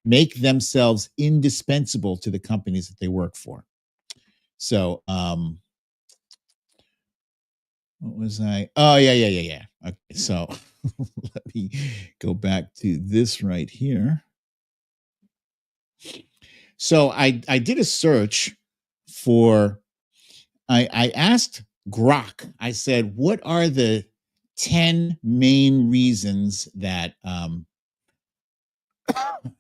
make themselves indispensable to the companies that they work for. So, what was I? Oh, yeah. Okay, so let me go back to this right here. So I did a search for, I asked Grok, I said, what are the 10 main reasons that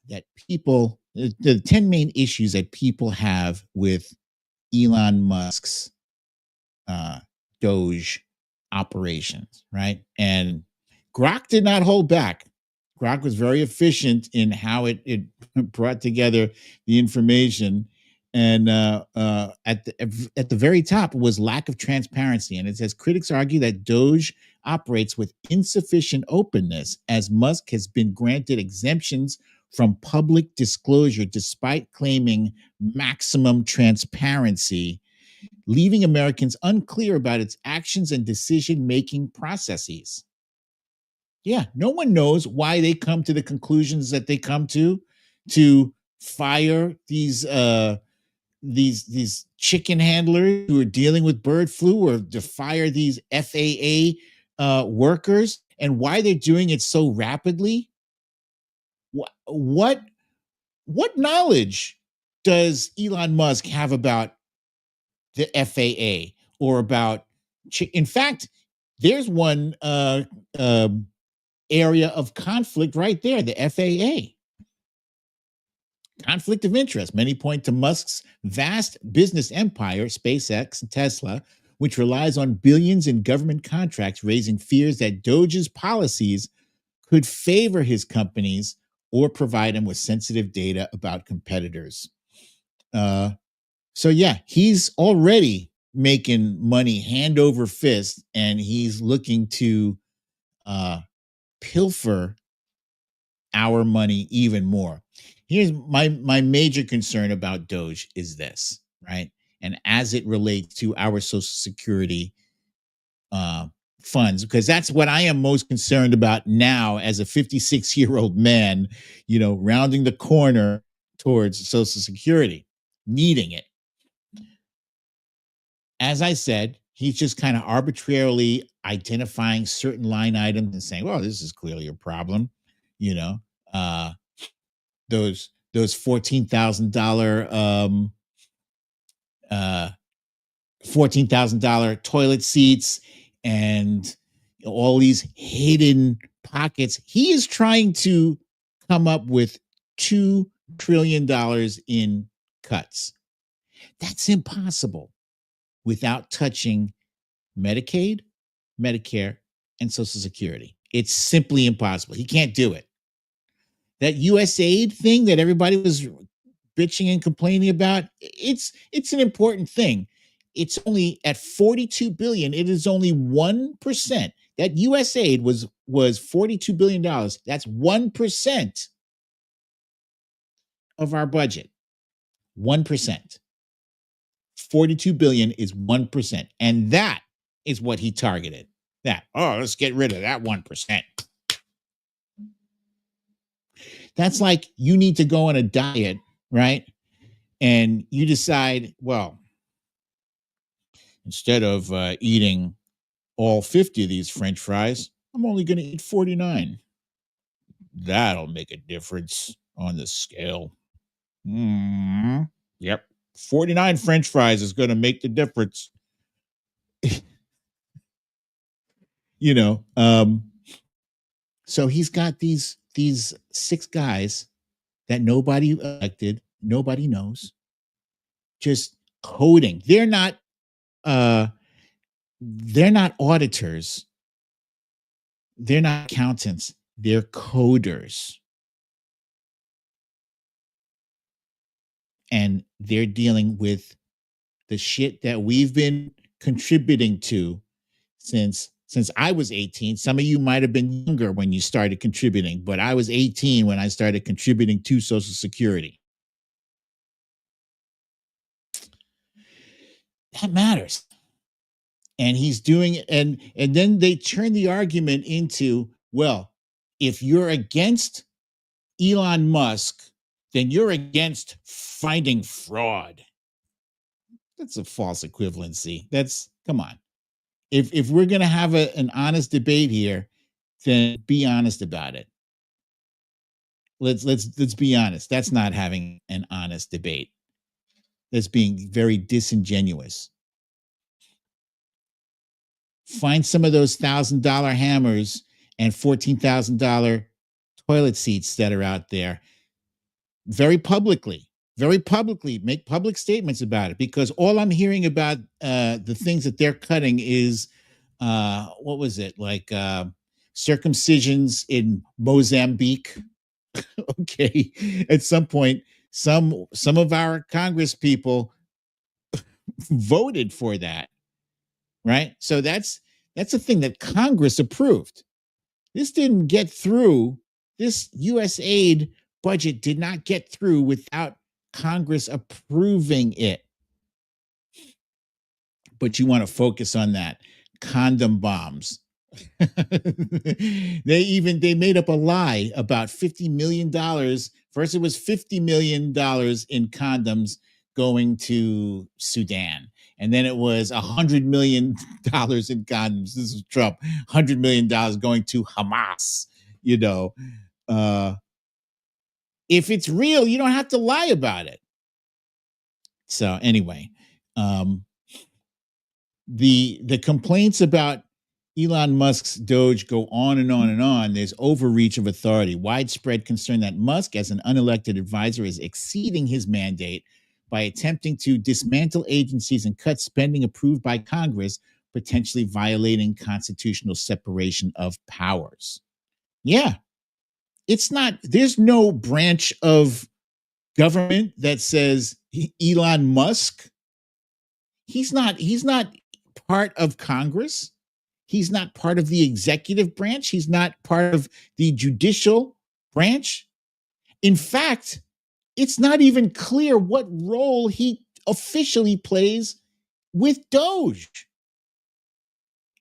that people, the 10 main issues that people have with Elon Musk's Doge operations, right? And Grok did not hold back. Grok was very efficient in how it brought together the information. And at the very top was lack of transparency. And it says critics argue that Doge operates with insufficient openness, as Musk has been granted exemptions from public disclosure despite claiming maximum transparency, leaving Americans unclear about its actions and decision-making processes. Yeah, no one knows why they come to the conclusions that they come to fire these chicken handlers who are dealing with bird flu, or to fire these FAA workers, and why they're doing it so rapidly. What knowledge does Elon Musk have about the FAA or about? In fact, there's one area of conflict right there, the FAA. Conflict of interest. Many point to Musk's vast business empire, SpaceX and Tesla, which relies on billions in government contracts, raising fears that Doge's policies could favor his companies or provide him with sensitive data about competitors. So yeah, he's already making money hand over fist, and he's looking to pilfer our money even more. Here's my major concern about Doge is this, right? And as it relates to our Social Security funds, because that's what I am most concerned about now as a 56-year-old man, rounding the corner towards Social Security, needing it. As I said, he's just kind of arbitrarily identifying certain line items and saying, well, this is clearly a problem. Those $14,000 $14,000 toilet seats and all these hidden pockets. He is trying to come up with $2 trillion in cuts. That's impossible without touching Medicaid, Medicare, and Social Security. It's simply impossible. He can't do it. That USAID thing that everybody was bitching and complaining about, it's an important thing. It's only at $42 billion. It is only 1%. That USAID was $42 billion. That's 1% of our budget. 1%. 42 billion is 1%. And that is what he targeted. Let's get rid of that 1%. That's like you need to go on a diet, right? And you decide, well, instead of eating all 50 of these French fries, I'm only going to eat 49. That'll make a difference on the scale. Yep. 49 French fries is going to make the difference. So he's got these 6 guys that nobody elected, nobody knows, just coding. They're not auditors. They're not accountants. They're coders. And they're dealing with the shit that we've been contributing to since I was 18. Some of you might have been younger when you started contributing, but I was 18 when I started contributing to Social Security. That matters. And he's doing it. And then they turn the argument into, well, if you're against Elon Musk, then you're against finding fraud. That's a false equivalency. Come on. If we're gonna have an honest debate here, then be honest about it. Let's be honest. That's not having an honest debate. That's being very disingenuous. Find some of those $1,000 hammers and $14,000 toilet seats that are out there. Very publicly make public statements about it, because all I'm hearing about the things that they're cutting is what was it, like circumcisions in Mozambique. Okay, at some point some of our Congress people voted for that, right? So that's a thing that Congress approved. This didn't get through. This U.S. aid budget did not get through without Congress approving it. But you want to focus on that. Condom bombs. They made up a lie about $50 million. First, it was $50 million in condoms going to Sudan. And then it was $100 million in condoms. This is Trump. $100 million going to Hamas. You know, if it's real, you don't have to lie about it. So anyway, the complaints about Elon Musk's Doge go on and on and on. There's overreach of authority, widespread concern that Musk, as an unelected advisor, is exceeding his mandate by attempting to dismantle agencies and cut spending approved by Congress, potentially violating constitutional separation of powers. Yeah, there's no branch of government that says Elon Musk. He's not part of Congress. He's not part of the executive branch. He's not part of the judicial branch. In fact, it's not even clear what role he officially plays with Doge.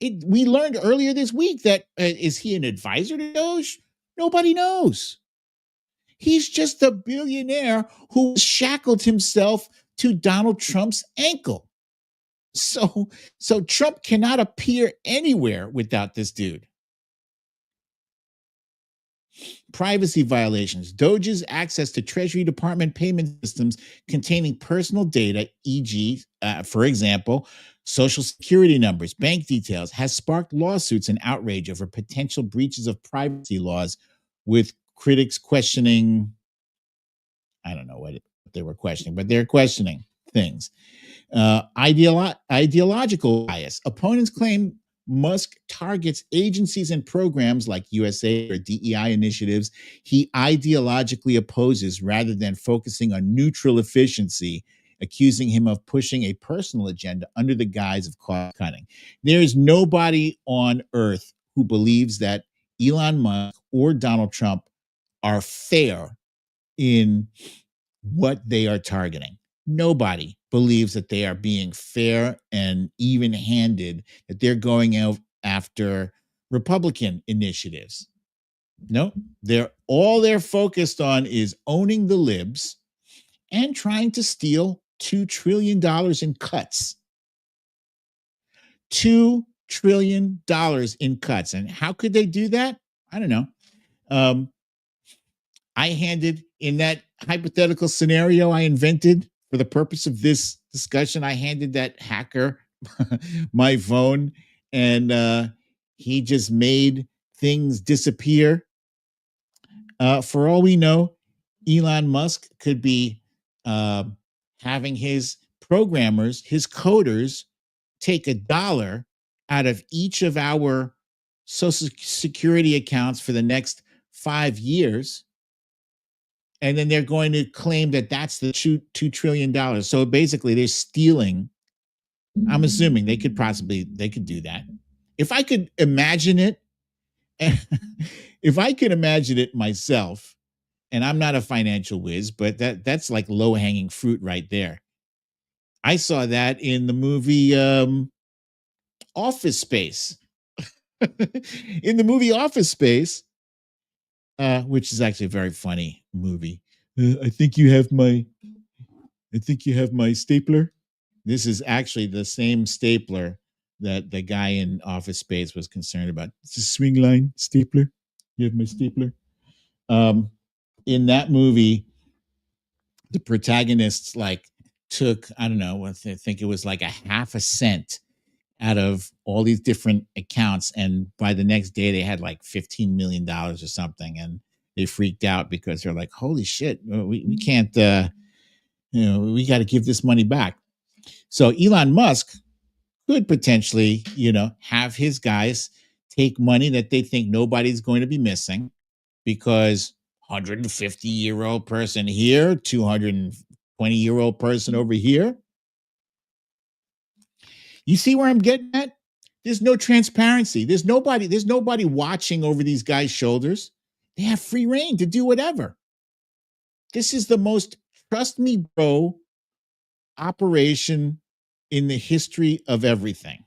We learned earlier this week that is he an advisor to Doge? Nobody knows. He's just a billionaire who shackled himself to Donald Trump's ankle. So Trump cannot appear anywhere without this dude. Privacy violations. Doge's access to Treasury Department payment systems containing personal data, e.g., for example, Social Security numbers, bank details, has sparked lawsuits and outrage over potential breaches of privacy laws, with critics questioning, I don't know what they were questioning, but they're questioning things. Ideological bias. Opponents claim Musk targets agencies and programs like USAID or DEI initiatives he ideologically opposes rather than focusing on neutral efficiency, accusing him of pushing a personal agenda under the guise of cost cutting. There is nobody on earth who believes that Elon Musk or Donald Trump are fair in what they are targeting. Nobody believes that they are being fair and even-handed, that they're going out after Republican initiatives. No, all they're focused on is owning the libs and trying to steal $2 trillion in cuts. $2 trillion in cuts. And how could they do that? I don't know. I handed, in that hypothetical scenario I invented for the purpose of this discussion, I handed that hacker my phone, and he just made things disappear. For all we know, Elon Musk could be having his programmers, his coders, take $1 out of each of our Social Security accounts for the next 5 years. And then they're going to claim that that's the $2 trillion. So basically they're stealing. I'm assuming they could do that. If I could imagine it, myself, and I'm not a financial whiz, but that's like low-hanging fruit right there. I saw that in the movie Office Space. In the movie Office Space, which is actually a very funny movie. I think you have my stapler. This is actually the same stapler that the guy in Office Space was concerned about. It's a swing line stapler. You have my stapler. In that movie, the protagonists like took, I don't know, I think it was like a half a cent out of all these different accounts, and by the next day they had like $15 million or something, and they freaked out because they're like, holy shit, we can't we got to give this money back. So Elon Musk could potentially have his guys take money that they think nobody's going to be missing, because 150-year-old person here, 220-year-old person over here. You see where I'm getting at? There's no transparency. There's nobody watching over these guys' shoulders. They have free reign to do whatever. This is the most, trust me, bro, operation in the history of everything.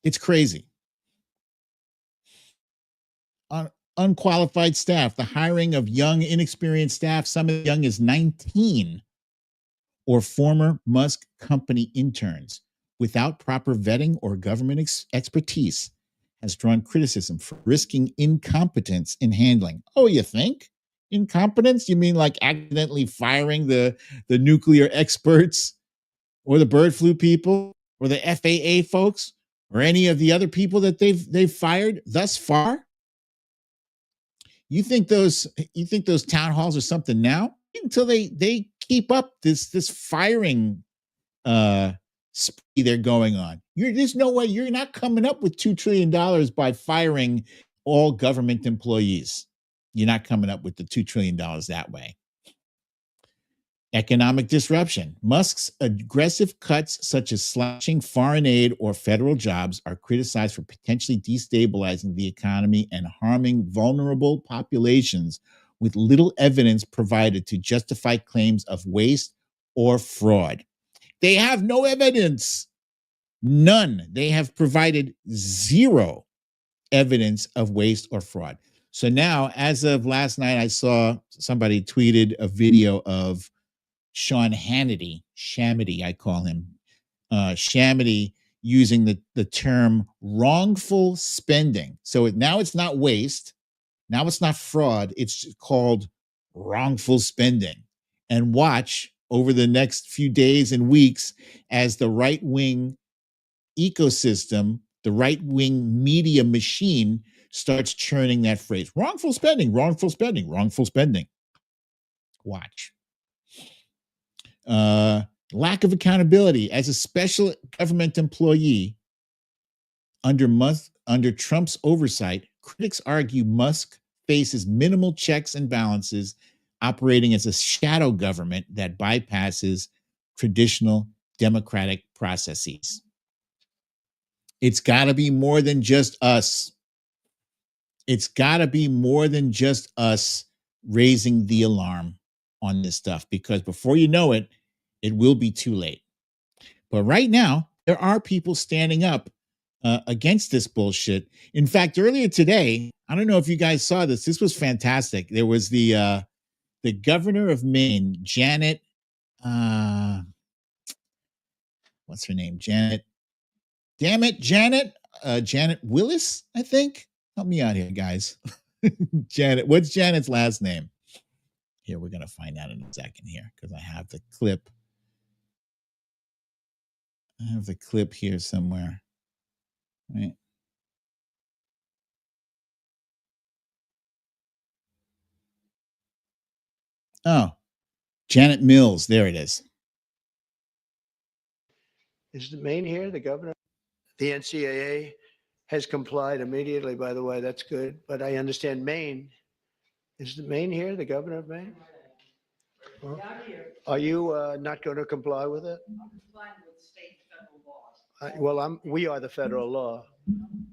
It's crazy. Unqualified staff, the hiring of young, inexperienced staff, some as young as 19, or former Musk company interns without proper vetting or government expertise, has drawn criticism for risking incompetence in handling. Oh, you think? Incompetence? You mean like accidentally firing the nuclear experts, or the bird flu people, or the FAA folks, or any of the other people that they've fired thus far? You think those town halls are something now? Until they keep up this firing spree they're going on. There's no way you're not coming up with $2 trillion by firing all government employees. You're not coming up with the $2 trillion that way. Economic disruption. Musk's aggressive cuts, such as slashing foreign aid or federal jobs, are criticized for potentially destabilizing the economy and harming vulnerable populations, with little evidence provided to justify claims of waste or fraud. They have no evidence. None. They have provided zero evidence of waste or fraud. So now, as of last night, I saw somebody tweeted a video of Sean Hannity, Shamity, I call him, Shamity, using the term wrongful spending. So now it's not waste. Now it's not fraud. It's called wrongful spending. And watch over the next few days and weeks as the right-wing ecosystem, the right-wing media machine starts churning that phrase. Wrongful spending, wrongful spending, wrongful spending. Watch. Lack of accountability. As a special government employee under Trump's oversight, critics argue Musk faces minimal checks and balances, operating as a shadow government that bypasses traditional democratic processes. It's got to be more than just us. It's got to be more than just us raising the alarm on this stuff, because before you know it, it will be too late. But right now, there are people standing up against this bullshit. In fact, earlier today, I don't know if you guys saw this. This was fantastic. There was the governor of Maine, Janet. What's her name? Janet. Damn it, Janet. Janet Willis, I think. Help me out here, guys. Janet. What's Janet's last name? Here, we're gonna find out in a second here, because I have the clip. I have the clip here somewhere. Right. Oh, Janet Mills. There it is.
Is the Maine here, the governor? The NCAA has complied immediately, by the way. That's good. But I understand Maine. Is the Maine here, the governor of Maine? Well, are you not going to comply with it?
I'm complying with state and federal laws.
Well, we are the federal law.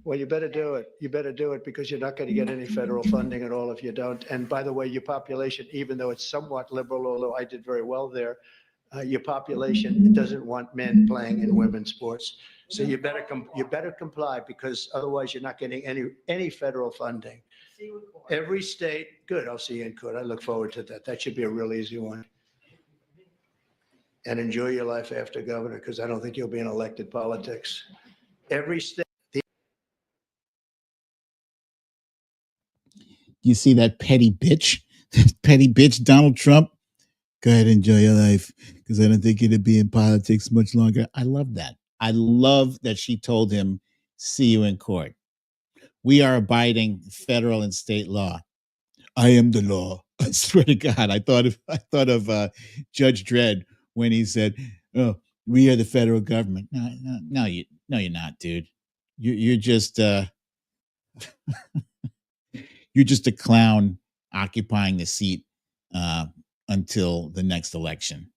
Well, you better do it. You better do it, because you're not going to get any federal funding at all if you don't. And by the way, your population, even though it's somewhat liberal, although I did very well there, your population doesn't want men playing in women's sports. So you better comply, because otherwise you're not getting any federal funding.
See you in court.
Every state, good. I'll see you in court. I look forward to that. That should be a real easy one. and enjoy your life after governor, because I don't think you'll be in elected politics. Every state.
You see that petty bitch? Petty bitch Donald Trump? Go ahead, enjoy your life, because I don't think you'd be in politics much longer. I love that. I love that she told him, see you in court. We are abiding federal and state law. I am the law. I swear to God, I thought of Judge Dredd when he said, "Oh, we are the federal government." No, you're not, dude. You're just you're just a clown occupying the seat until the next election.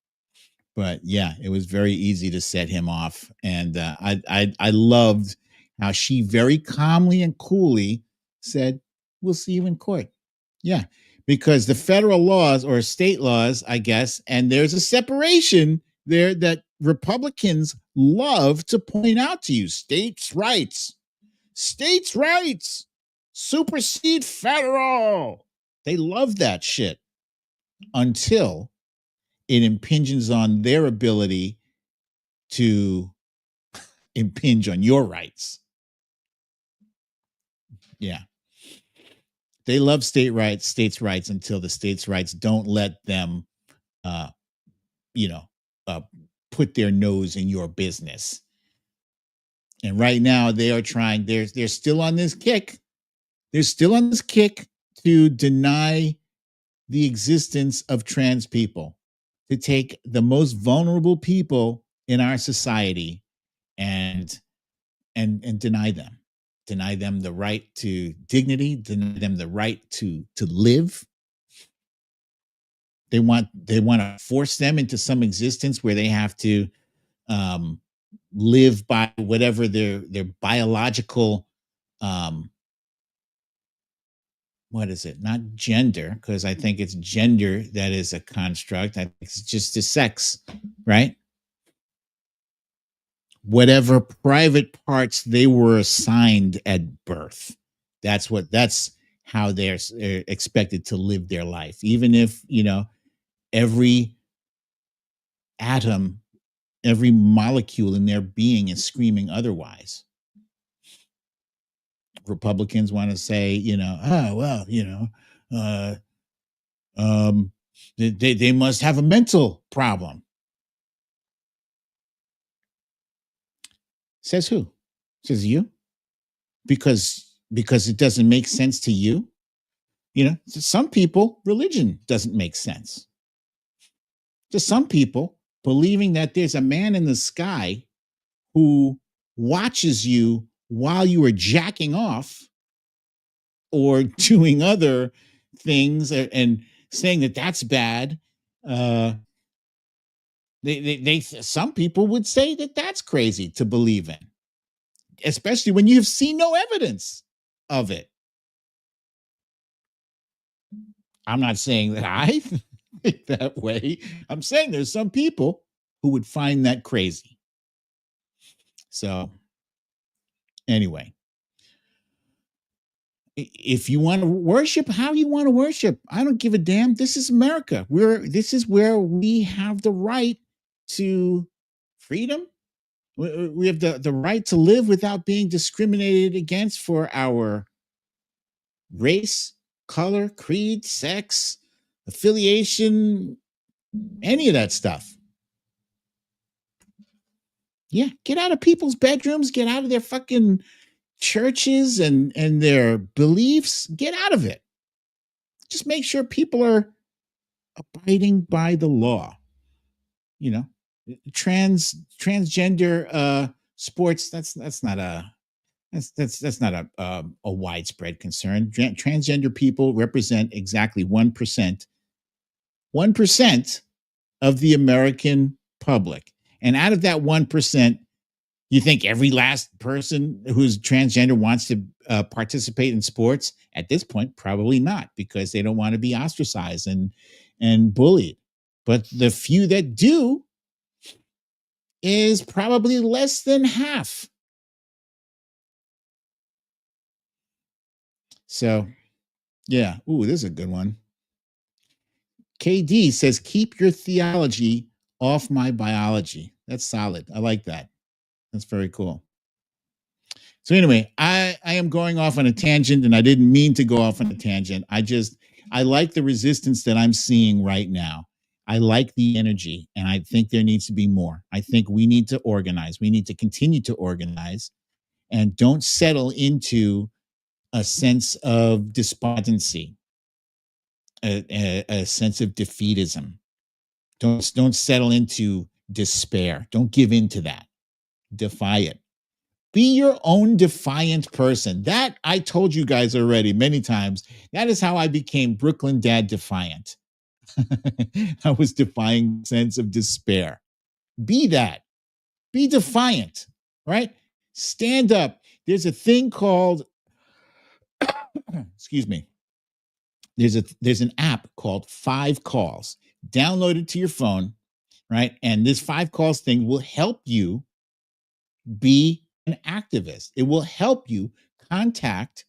But yeah, it was very easy to set him off, and I loved how she very calmly and coolly said, "We'll see you in court." Yeah, because the federal laws or state laws, I guess, and there's a separation there that Republicans love to point out to you. States' rights supersede federal. They love that shit until it impinges on their ability to impinge on your rights. Yeah. They love states' rights until the states' rights don't let them, put their nose in your business. And right now they are trying, they're still on this kick. They're still on this kick to deny the existence of trans people, to take the most vulnerable people in our society and deny them the right to dignity, deny them the right to live. They want to force them into some existence where they have to live by whatever their biological what is it? Not gender, because I think it's gender that is a construct. I think it's just a sex, right? Whatever private parts they were assigned at birth. That's how they're expected to live their life. Even if, every atom, every molecule in their being is screaming otherwise. Republicans want to say, they must have a mental problem. Says who? Says you? Because it doesn't make sense to you. To some people, religion doesn't make sense. To some people, believing that there's a man in the sky who watches you while you are jacking off or doing other things and saying that that's bad. Some people would say that that's crazy to believe in, especially when you've seen no evidence of it. I'm not saying that I think that way. I'm saying there's some people who would find that crazy. So anyway, if you want to worship how you want to worship, I don't give a damn. This is America. This is where we have the right to freedom. We have the right to live without being discriminated against for our race, color, creed, sex, affiliation, any of that stuff. Yeah, get out of people's bedrooms, get out of their fucking churches and their beliefs. Get out of it. Just make sure people are abiding by the law. Transgender sports, that's not a widespread concern. Transgender people represent exactly 1% of the American public. And out of that 1%, you think every last person who's transgender wants to participate in sports? At this point, probably not, because they don't want to be ostracized and bullied. But the few that do is probably less than half. So, yeah. Ooh, this is a good one. KD says, keep your theology off my biology. That's solid. I like that. That's very cool. So anyway, I am going off on a tangent, and I didn't mean to go off on a tangent. I like the resistance that I'm seeing right now. I like the energy, and I think there needs to be more. I think we need to organize. We need to continue to organize, and don't settle into a sense of despondency, a sense of defeatism. Don't settle into despair. Don't give in to that. Defy it. Be your own defiant person. That I told you guys already many times. That is how I became Brooklyn Dad Defiant. I was defying sense of despair. Be that. Be defiant, right? Stand up. There's a thing called, excuse me. There's an app called 5 Calls. Download it to your phone, right? And this 5 Calls thing will help you be an activist. It will help you contact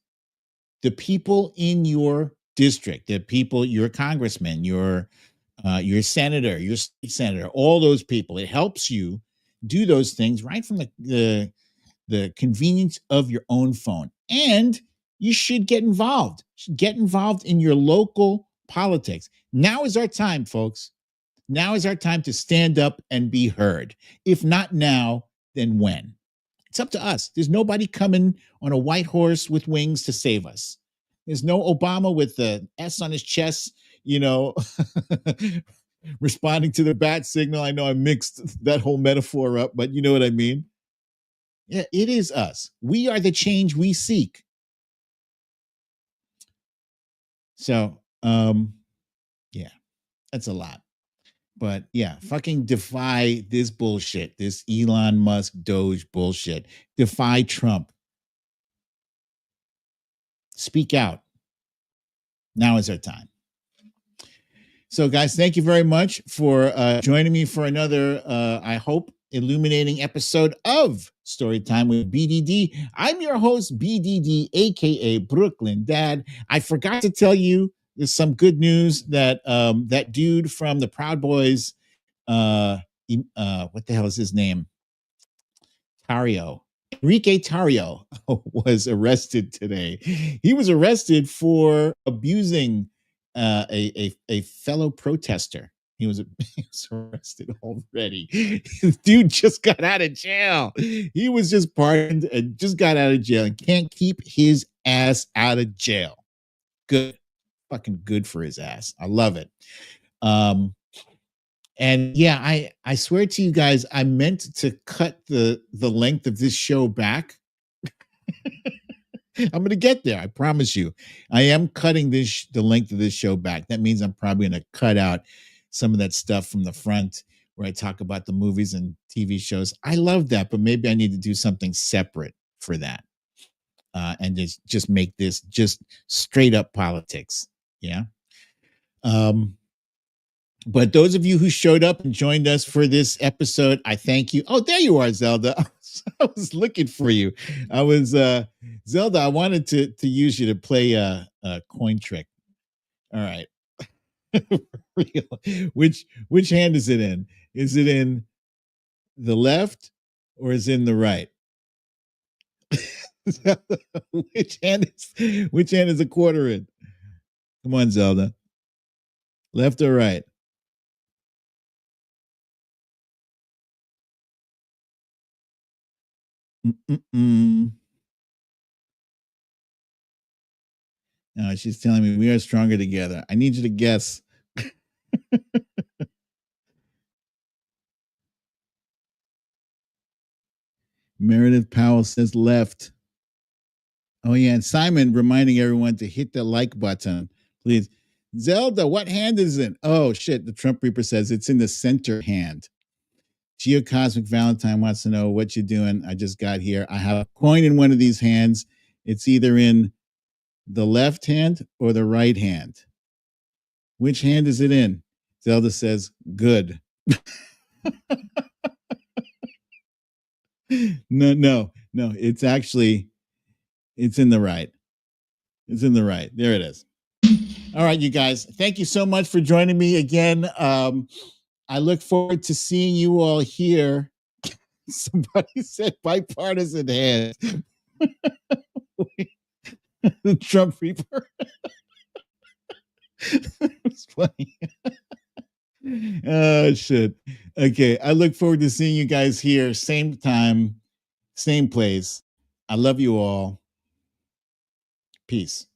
the people in your district, the people, your congressman, your senator, your state senator, all those people. It helps you do those things right from the convenience of your own phone. And you should get involved. Get involved in your local politics. Now is our time, folks. Now is our time to stand up and be heard. If not now, then when? It's up to us. There's nobody coming on a white horse with wings to save us. There's no Obama with the S on his chest, responding to the bat signal. I know I mixed that whole metaphor up, but you know what I mean? Yeah, it is us. We are the change we seek. So, yeah, that's a lot. But yeah, fucking defy this bullshit, this Elon Musk Doge bullshit. Defy Trump. Speak out. Now is our time. So, guys, thank you very much for joining me for another, I hope, illuminating episode of Storytime with BDD. I'm your host, BDD, aka Brooklyn Dad. I forgot to tell you, there's some good news that that dude from the Proud Boys, what the hell is his name? Enrique Tarrio was arrested today. He was arrested for abusing a fellow protester. He was arrested already. Dude just got out of jail. He was just pardoned and just got out of jail and can't keep his ass out of jail. Good. Fucking good for his ass. I love it. And yeah, I swear to you guys, I meant to cut the length of this show back. I'm going to get there. I promise you. I am cutting the length of this show back. That means I'm probably going to cut out some of that stuff from the front where I talk about the movies and TV shows. I love that, but maybe I need to do something separate for that. And just make this just straight up politics. Yeah. But those of you who showed up and joined us for this episode, I thank you. Oh, there you are, Zelda. I was looking for you. I was Zelda. I wanted to use you to play a coin trick. All right. Which hand is it in? Is it in the left or is it in the right? which hand is a quarter in? Come on, Zelda. Left or right? No, she's telling me we are stronger together. I need you to guess. Meredith Powell says left. Oh, yeah. And Simon reminding everyone to hit the like button, please. Zelda, what hand is it? Oh, shit. The Trump Reaper says it's in the center hand. Geocosmic Valentine wants to know what you're doing. I just got here. I have a coin in one of these hands. It's either in the left hand or the right hand. Which hand is it in? Zelda says, good. No. It's in the right. It's in the right. There it is. All right, you guys. Thank you so much for joining me again. I look forward to seeing you all here. Somebody said bipartisan hands. The Trump Reaper. It's funny. Oh, shit. Okay. I look forward to seeing you guys here. Same time, same place. I love you all. Peace.